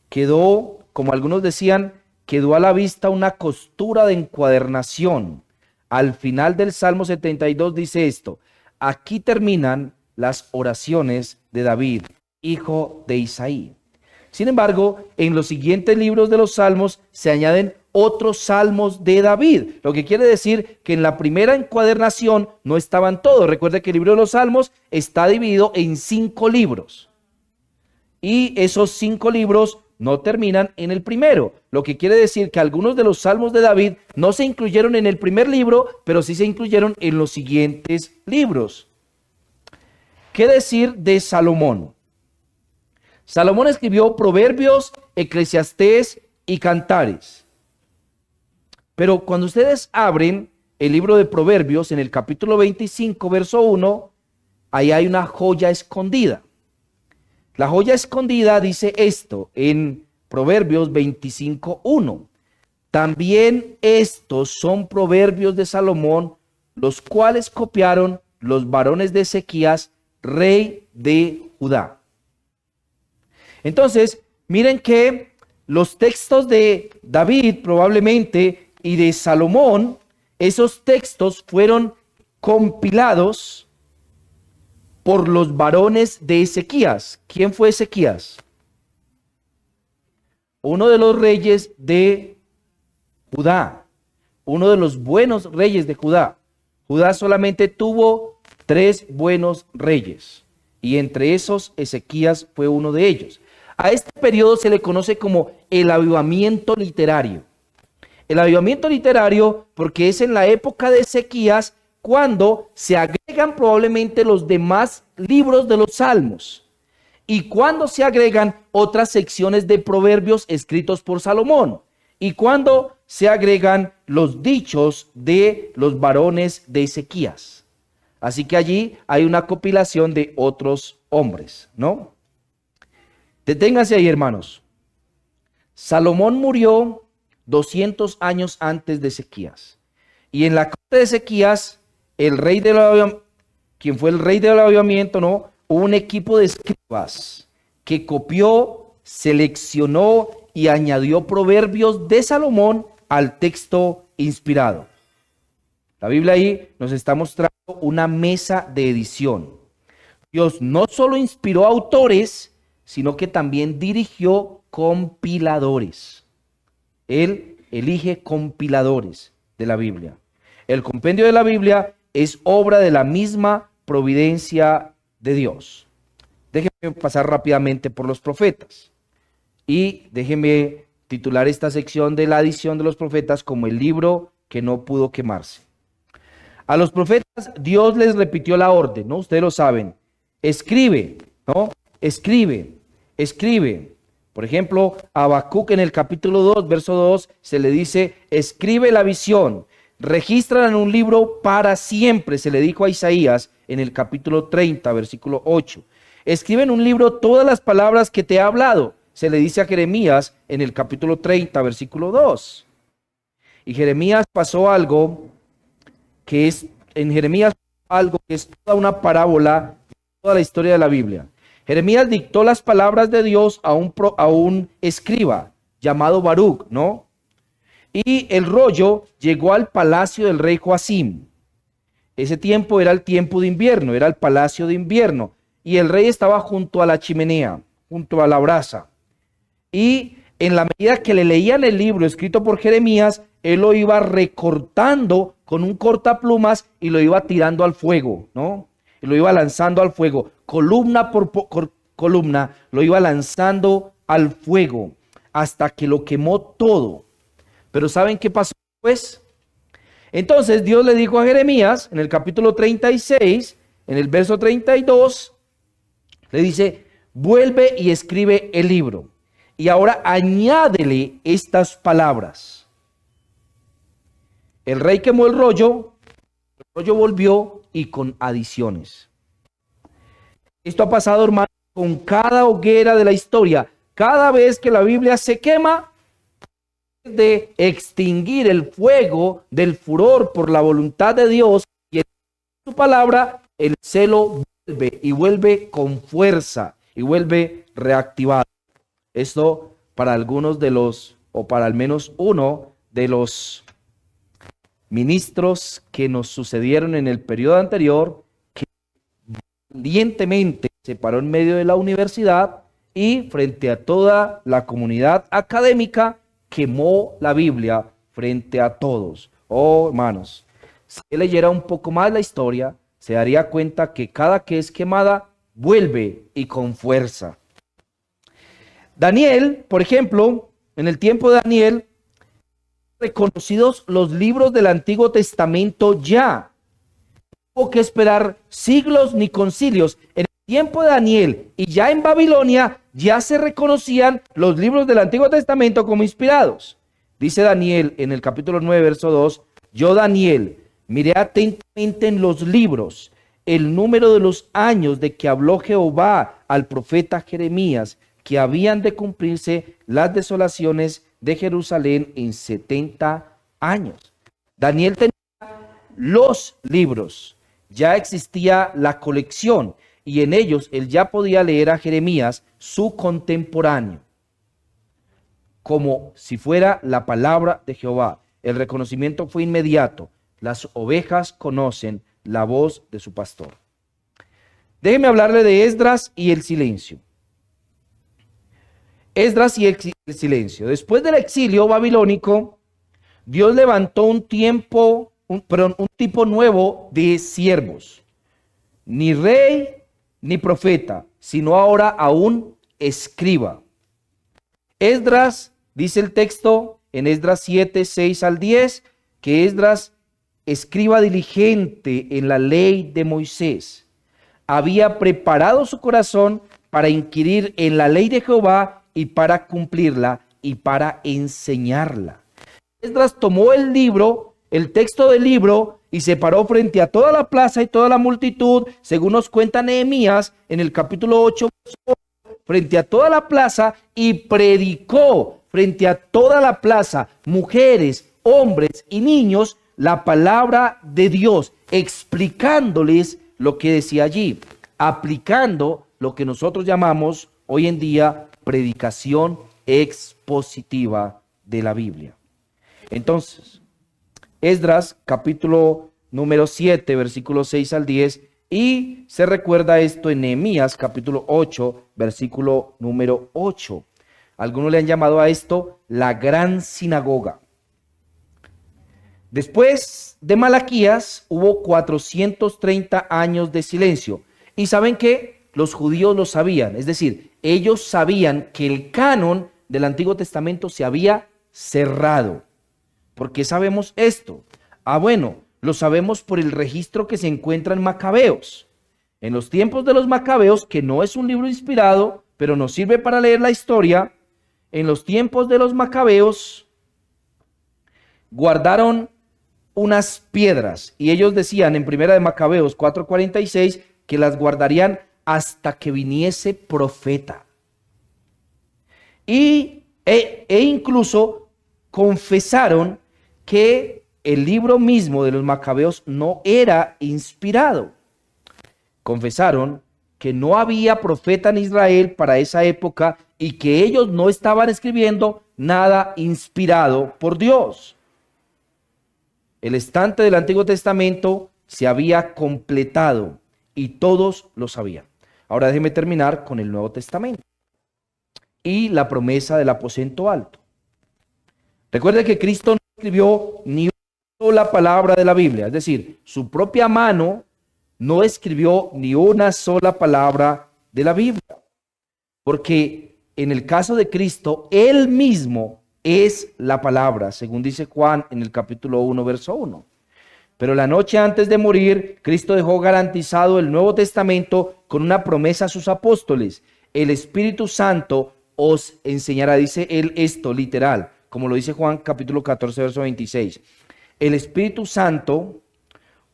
Quedó, como algunos decían, quedó a la vista una costura de encuadernación. Al final del Salmo 72 dice esto: aquí terminan las oraciones de David, hijo de Isaí. Sin embargo, en los siguientes libros de los Salmos se añaden otros salmos de David, lo que quiere decir que en la primera encuadernación no estaban todos. Recuerde que el libro de los Salmos está dividido en 5 libros y esos 5 libros no terminan en el primero, lo que quiere decir que algunos de los salmos de David no se incluyeron en el primer libro, pero sí se incluyeron en los siguientes libros. ¿Qué decir de Salomón? Salomón escribió Proverbios, Eclesiastés y Cantares. Pero cuando ustedes abren el libro de Proverbios en el capítulo 25, verso 1, ahí hay una joya escondida. La joya escondida dice esto en Proverbios 25, 1. También estos son proverbios de Salomón, los cuales copiaron los varones de Ezequías, rey de Judá. Entonces, miren que los textos de David probablemente y de Salomón, esos textos fueron compilados por los varones de Ezequías. ¿Quién fue Ezequías? Uno de los reyes de Judá, uno de los buenos reyes de Judá. Judá solamente tuvo 3 buenos reyes y entre esos Ezequías fue uno de ellos. A este periodo se le conoce como el avivamiento literario. El avivamiento literario porque es en la época de Ezequías cuando se agregan probablemente los demás libros de los salmos y cuando se agregan otras secciones de proverbios escritos por Salomón y cuando se agregan los dichos de los varones de Ezequías. Así que allí hay una compilación de otros hombres, ¿no? Deténganse ahí, hermanos. Salomón murió 200 años antes de Ezequías. Y en la corte de Ezequías, quien fue el rey del avivamiento, ¿no? Hubo un equipo de escribas que copió, seleccionó y añadió proverbios de Salomón al texto inspirado. La Biblia ahí nos está mostrando una mesa de edición. Dios no solo inspiró autores, sino que también dirigió compiladores. Él elige compiladores de la Biblia. El compendio de la Biblia es obra de la misma providencia de Dios. Déjenme pasar rápidamente por los profetas. Y déjenme titular esta sección de la edición de los profetas como el libro que no pudo quemarse. A los profetas Dios les repitió la orden, ¿no? Ustedes lo saben. Escribe, ¿no? Escribe. Por ejemplo, a Habacuc en el capítulo 2, verso 2, se le dice, escribe la visión, regístrala en un libro para siempre, se le dijo a Isaías en el capítulo 30, versículo 8. Escribe en un libro todas las palabras que te he hablado, se le dice a Jeremías en el capítulo 30, versículo 2. Y Jeremías pasó algo que es, en Jeremías algo que es toda una parábola de toda la historia de la Biblia. Jeremías dictó las palabras de Dios a un escriba llamado Baruc, ¿no? Y el rollo llegó al palacio del rey Joacim. Ese tiempo era el tiempo de invierno, era el palacio de invierno. Y el rey estaba junto a la chimenea, junto a la brasa. Y en la medida que le leían el libro escrito por Jeremías, él lo iba recortando con un cortaplumas y lo iba tirando al fuego, ¿no? Y lo iba lanzando al fuego, columna por columna, lo iba lanzando al fuego hasta que lo quemó todo. Pero ¿saben qué pasó después? Entonces Dios le dijo a Jeremías en el capítulo 36, en el verso 32, le dice, vuelve y escribe el libro. Y ahora añádele estas palabras. El rey quemó el rollo volvió y con adiciones. Esto ha pasado, hermano, con cada hoguera de la historia. Cada vez que la Biblia se quema, de extinguir el fuego del furor por la voluntad de Dios y en su palabra, el celo vuelve con fuerza y vuelve reactivado. Esto para algunos de los, o para al menos uno de los ministros que nos sucedieron en el periodo anterior, que valientemente se paró en medio de la universidad y frente a toda la comunidad académica quemó la Biblia frente a todos. Oh, hermanos, si él leyera un poco más la historia, se daría cuenta que cada que es quemada, vuelve y con fuerza. Daniel, por ejemplo, en el tiempo de Daniel, reconocidos los libros del Antiguo Testamento ya. No hubo que esperar siglos ni concilios. En el tiempo de Daniel y ya en Babilonia ya se reconocían los libros del Antiguo Testamento como inspirados. Dice Daniel en el capítulo 9, verso 2, yo Daniel miré atentamente en los libros el número de los años de que habló Jehová al profeta Jeremías, que habían de cumplirse las desolaciones de Jerusalén en 70 años. Daniel tenía los libros, ya existía la colección y en ellos él ya podía leer a Jeremías, su contemporáneo, como si fuera la palabra de Jehová. El reconocimiento fue inmediato. Las ovejas conocen la voz de su pastor. Déjeme hablarle de Esdras y el silencio. Esdras y el silencio. Después del exilio babilónico, Dios levantó un tipo nuevo de siervos. Ni rey ni profeta, sino ahora aún escriba. Esdras, dice el texto en Esdras 7, 6 al 10, que Esdras, escriba diligente en la ley de Moisés, había preparado su corazón para inquirir en la ley de Jehová y para cumplirla y para enseñarla. Esdras tomó el libro, el texto del libro, y se paró frente a toda la plaza y toda la multitud, según nos cuenta Nehemías en el capítulo 8, frente a toda la plaza, y predicó frente a toda la plaza, mujeres, hombres y niños, la palabra de Dios, explicándoles lo que decía allí, aplicando lo que nosotros llamamos hoy en día predicación expositiva de la Biblia. Entonces, Esdras, capítulo número 7, versículos 6 al 10, y se recuerda esto en Nehemías, capítulo 8, versículo número 8. Algunos le han llamado a esto la gran sinagoga. Después de Malaquías hubo 430 años de silencio. ¿Y saben qué? Los judíos lo sabían, es decir, ellos sabían que el canon del Antiguo Testamento se había cerrado. ¿Por qué sabemos esto? Bueno, lo sabemos por el registro que se encuentra en Macabeos. En los tiempos de los Macabeos, que no es un libro inspirado, pero nos sirve para leer la historia, en los tiempos de los Macabeos guardaron unas piedras y ellos decían en Primera de Macabeos 4:46 que las guardarían hasta que viniese profeta. E incluso confesaron que el libro mismo de los Macabeos no era inspirado. Confesaron que no había profeta en Israel para esa época y que ellos no estaban escribiendo nada inspirado por Dios. El estante del Antiguo Testamento se había completado y todos lo sabían. Ahora déjeme terminar con el Nuevo Testamento y la promesa del aposento alto. Recuerde que Cristo no escribió ni una sola palabra de la Biblia, es decir, su propia mano no escribió ni una sola palabra de la Biblia, porque en el caso de Cristo, Él mismo es la palabra, según dice Juan en el capítulo 1, verso 1. Pero la noche antes de morir, Cristo dejó garantizado el Nuevo Testamento con una promesa a sus apóstoles. El Espíritu Santo os enseñará, dice él esto literal, como lo dice Juan capítulo 14, verso 26. El Espíritu Santo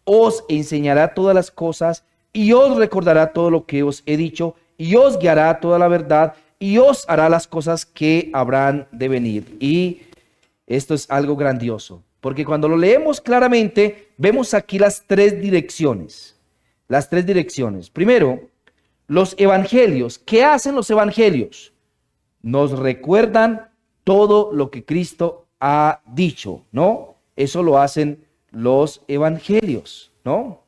os enseñará todas las cosas y os recordará todo lo que os he dicho y os guiará a toda la verdad y os hará las cosas que habrán de venir. Y esto es algo grandioso, porque cuando lo leemos claramente, vemos aquí las tres direcciones. Las tres direcciones. Primero, los evangelios. ¿Qué hacen los evangelios? Nos recuerdan todo lo que Cristo ha dicho, ¿no? Eso lo hacen los evangelios, ¿no?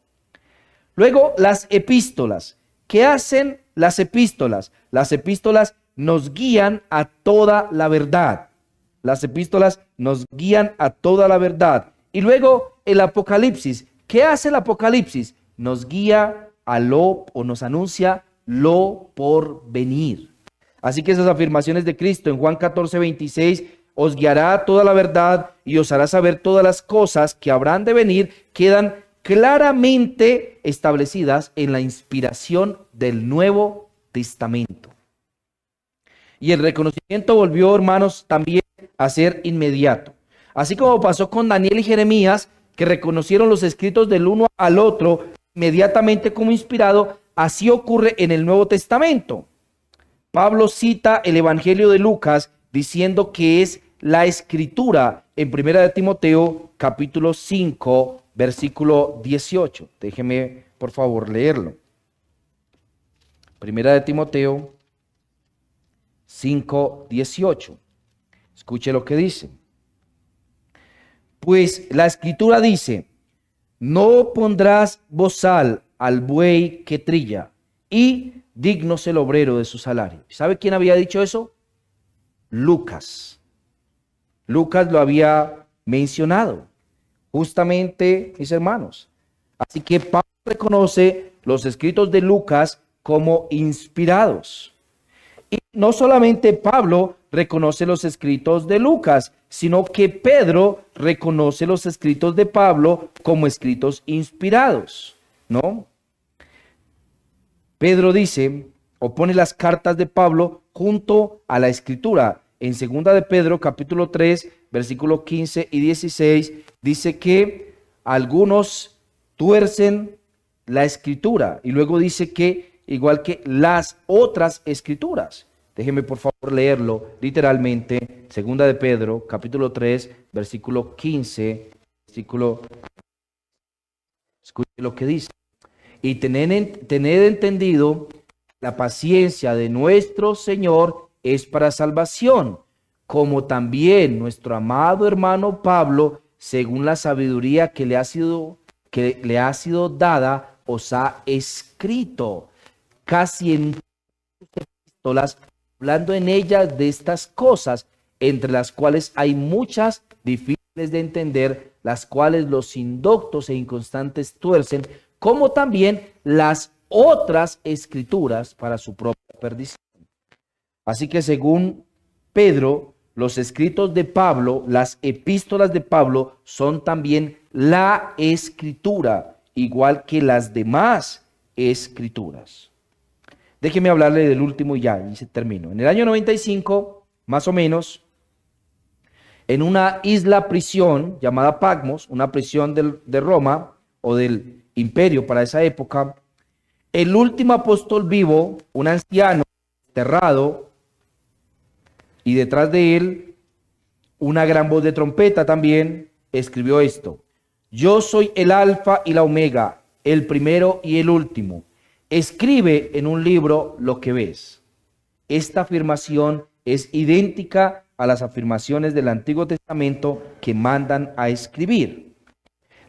Luego, las epístolas. ¿qué hacen las epístolas? Las epístolas nos guían a toda la verdad. Las epístolas nos guían a toda la verdad. Y luego el Apocalipsis. ¿Qué hace el Apocalipsis? Nos guía a nos anuncia lo por venir. Así que esas afirmaciones de Cristo en Juan 14:26, os guiará a toda la verdad y os hará saber todas las cosas que habrán de venir, quedan claramente establecidas en la inspiración del Nuevo Testamento. Y el reconocimiento volvió, hermanos, también a ser inmediato. Así como pasó con Daniel y Jeremías, que reconocieron los escritos del uno al otro inmediatamente como inspirado, así ocurre en el Nuevo Testamento. Pablo cita el Evangelio de Lucas diciendo que es la Escritura en 1 de Timoteo capítulo 5, versículo 18. Déjeme, por favor, leerlo. 1 de Timoteo 5, 18. Escuche lo que dice. Pues la Escritura dice, no pondrás bozal al buey que trilla, y digno es el obrero de su salario. ¿Sabe quién había dicho eso? Lucas. Lucas lo había mencionado, justamente, mis hermanos. Así que Pablo reconoce los escritos de Lucas como inspirados. Y no solamente Pablo reconoce los escritos de Lucas, sino que Pedro reconoce los escritos de Pablo como escritos inspirados, ¿no? Pedro dice, o pone las cartas de Pablo junto a la Escritura. En 2 de Pedro, capítulo 3, versículos 15 y 16, dice que algunos tuercen la Escritura. Y luego dice que, igual que las otras Escrituras. Déjeme por favor leerlo literalmente. 2 de Pedro, capítulo 3, versículo 15, escuche lo que dice. Y tened entendido, la paciencia de nuestro Señor es para salvación, como también nuestro amado hermano Pablo, según la sabiduría que le ha sido dada, os ha escrito, casi en epístolas, hablando en ellas de estas cosas, entre las cuales hay muchas difíciles de entender, las cuales los indoctos e inconstantes tuercen, como también las otras escrituras para su propia perdición. Así que según Pedro, los escritos de Pablo, las epístolas de Pablo, son también la escritura, igual que las demás escrituras. Déjeme hablarle del último y ya, y se termino. En el año 95, más o menos, en una isla prisión llamada Patmos, una prisión de Roma o del imperio para esa época, el último apóstol vivo, un anciano enterrado, y detrás de él una gran voz de trompeta también escribió esto: yo soy el alfa y la omega, el primero y el último. Escribe en un libro lo que ves. Esta afirmación es idéntica a las afirmaciones del Antiguo Testamento que mandan a escribir.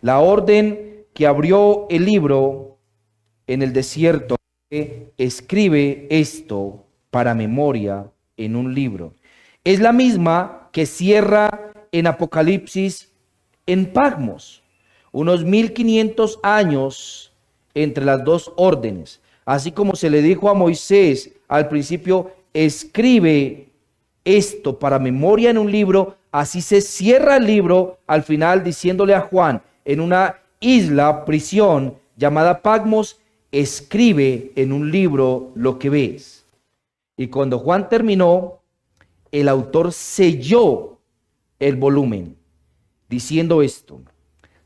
La orden que abrió el libro en el desierto escribe esto para memoria en un libro. Es la misma que cierra en Apocalipsis en Patmos, unos 1500 años entre las dos órdenes. Así como se le dijo a Moisés al principio, escribe esto para memoria en un libro, así se cierra el libro al final diciéndole a Juan, en una isla, prisión llamada Patmos, escribe en un libro lo que ves. Y cuando Juan terminó, el autor selló el volumen diciendo esto: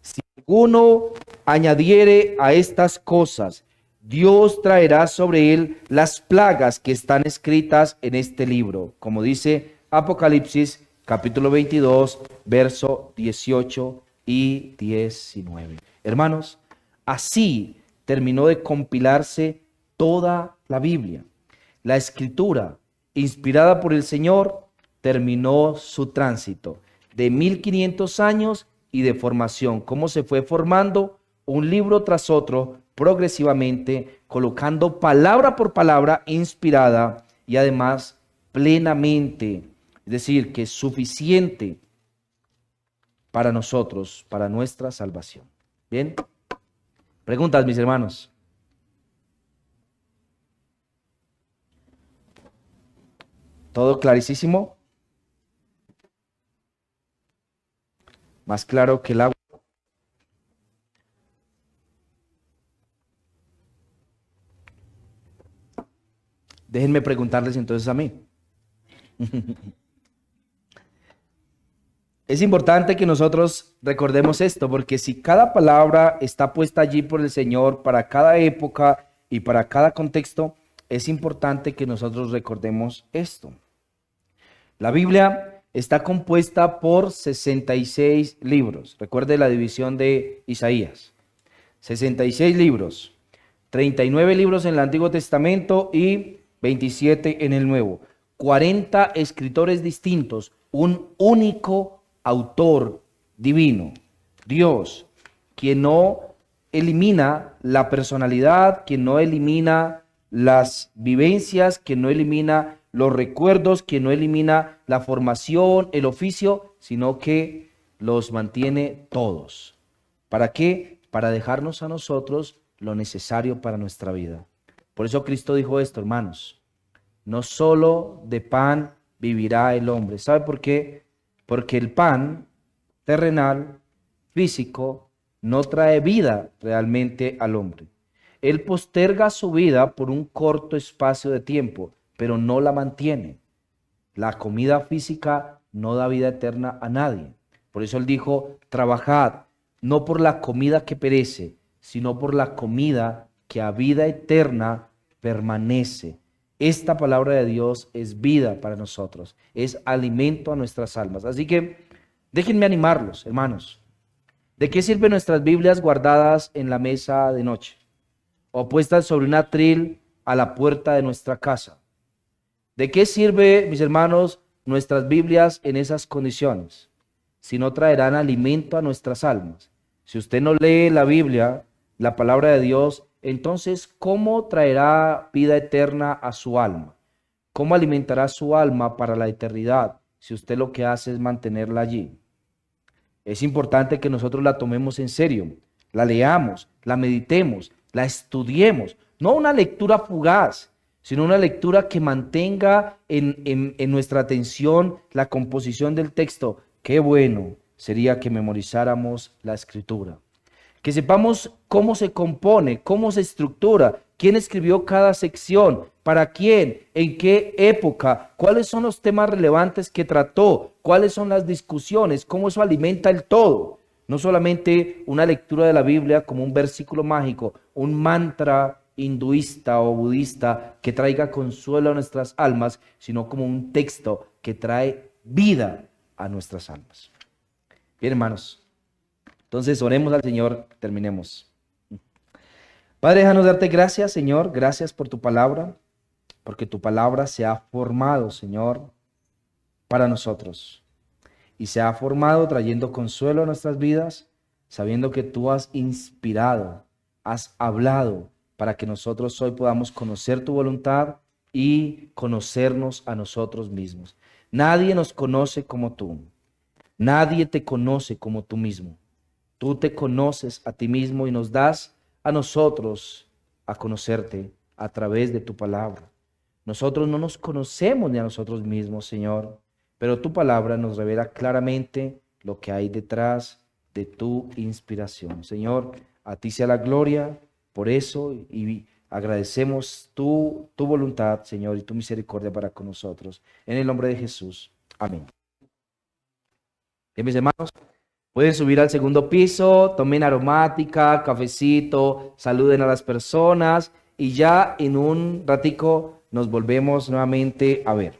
si alguno añadiere a estas cosas, Dios traerá sobre él las plagas que están escritas en este libro, como dice Apocalipsis capítulo 22, verso 18 y 19. Hermanos, así terminó de compilarse toda la Biblia. La escritura, inspirada por el Señor, terminó su tránsito de 1500 años y de formación. Cómo se fue formando un libro tras otro progresivamente, colocando palabra por palabra inspirada y además plenamente, es decir, que es suficiente para nosotros, para nuestra salvación. Bien, preguntas, mis hermanos. ¿Todo clarísimo? Más claro que el agua. Déjenme preguntarles entonces a mí. Es importante que nosotros recordemos esto, porque si cada palabra está puesta allí por el Señor para cada época y para cada contexto, es importante que nosotros recordemos esto. La Biblia está compuesta por 66 libros. Recuerde la división de Isaías. 66 libros, 39 libros en el Antiguo Testamento y 27 en el Nuevo. 40 escritores distintos, un único autor divino, Dios, quien no elimina la personalidad, quien no elimina las vivencias, quien no elimina los recuerdos, quien no elimina la formación, el oficio, sino que los mantiene todos. ¿Para qué? Para dejarnos a nosotros lo necesario para nuestra vida. Por eso Cristo dijo esto, hermanos, no solo de pan vivirá el hombre. ¿Sabe por qué? Porque el pan terrenal, físico, no trae vida realmente al hombre. Él posterga su vida por un corto espacio de tiempo, pero no la mantiene. La comida física no da vida eterna a nadie. Por eso él dijo, trabajad, no por la comida que perece, sino por la comida que a vida eterna permanece. Esta palabra de Dios es vida para nosotros, es alimento a nuestras almas. Así que déjenme animarlos, hermanos. ¿De qué sirven nuestras Biblias guardadas en la mesa de noche o puestas sobre un atril a la puerta de nuestra casa? ¿De qué sirve, mis hermanos, nuestras Biblias en esas condiciones? Si no traerán alimento a nuestras almas. Si usted no lee la Biblia, la palabra de Dios, entonces, ¿cómo traerá vida eterna a su alma? ¿Cómo alimentará su alma para la eternidad si usted lo que hace es mantenerla allí? Es importante que nosotros la tomemos en serio, la leamos, la meditemos, la estudiemos. No una lectura fugaz, sino una lectura que mantenga en nuestra atención la composición del texto. Qué bueno sería que memorizáramos la Escritura. Que sepamos cómo se compone, cómo se estructura, quién escribió cada sección, para quién, en qué época, cuáles son los temas relevantes que trató, cuáles son las discusiones, cómo eso alimenta el todo. No solamente una lectura de la Biblia como un versículo mágico, un mantra hinduista o budista que traiga consuelo a nuestras almas, sino como un texto que trae vida a nuestras almas. Bien, hermanos. Entonces oremos al Señor, terminemos. Padre, déjanos darte gracias, Señor, gracias por tu palabra, porque tu palabra se ha formado, Señor, para nosotros. Y se ha formado trayendo consuelo a nuestras vidas, sabiendo que tú has inspirado, has hablado, para que nosotros hoy podamos conocer tu voluntad y conocernos a nosotros mismos. Nadie nos conoce como tú, nadie te conoce como tú mismo. Tú te conoces a ti mismo y nos das a nosotros a conocerte a través de tu palabra. Nosotros no nos conocemos ni a nosotros mismos, Señor, pero tu palabra nos revela claramente lo que hay detrás de tu inspiración. Señor, a ti sea la gloria por eso y agradecemos tu voluntad, Señor, y tu misericordia para con nosotros. En el nombre de Jesús. Amén. Bien, mis hermanos. Pueden subir al segundo piso, tomen aromática, cafecito, saluden a las personas y ya en un ratico nos volvemos nuevamente a ver.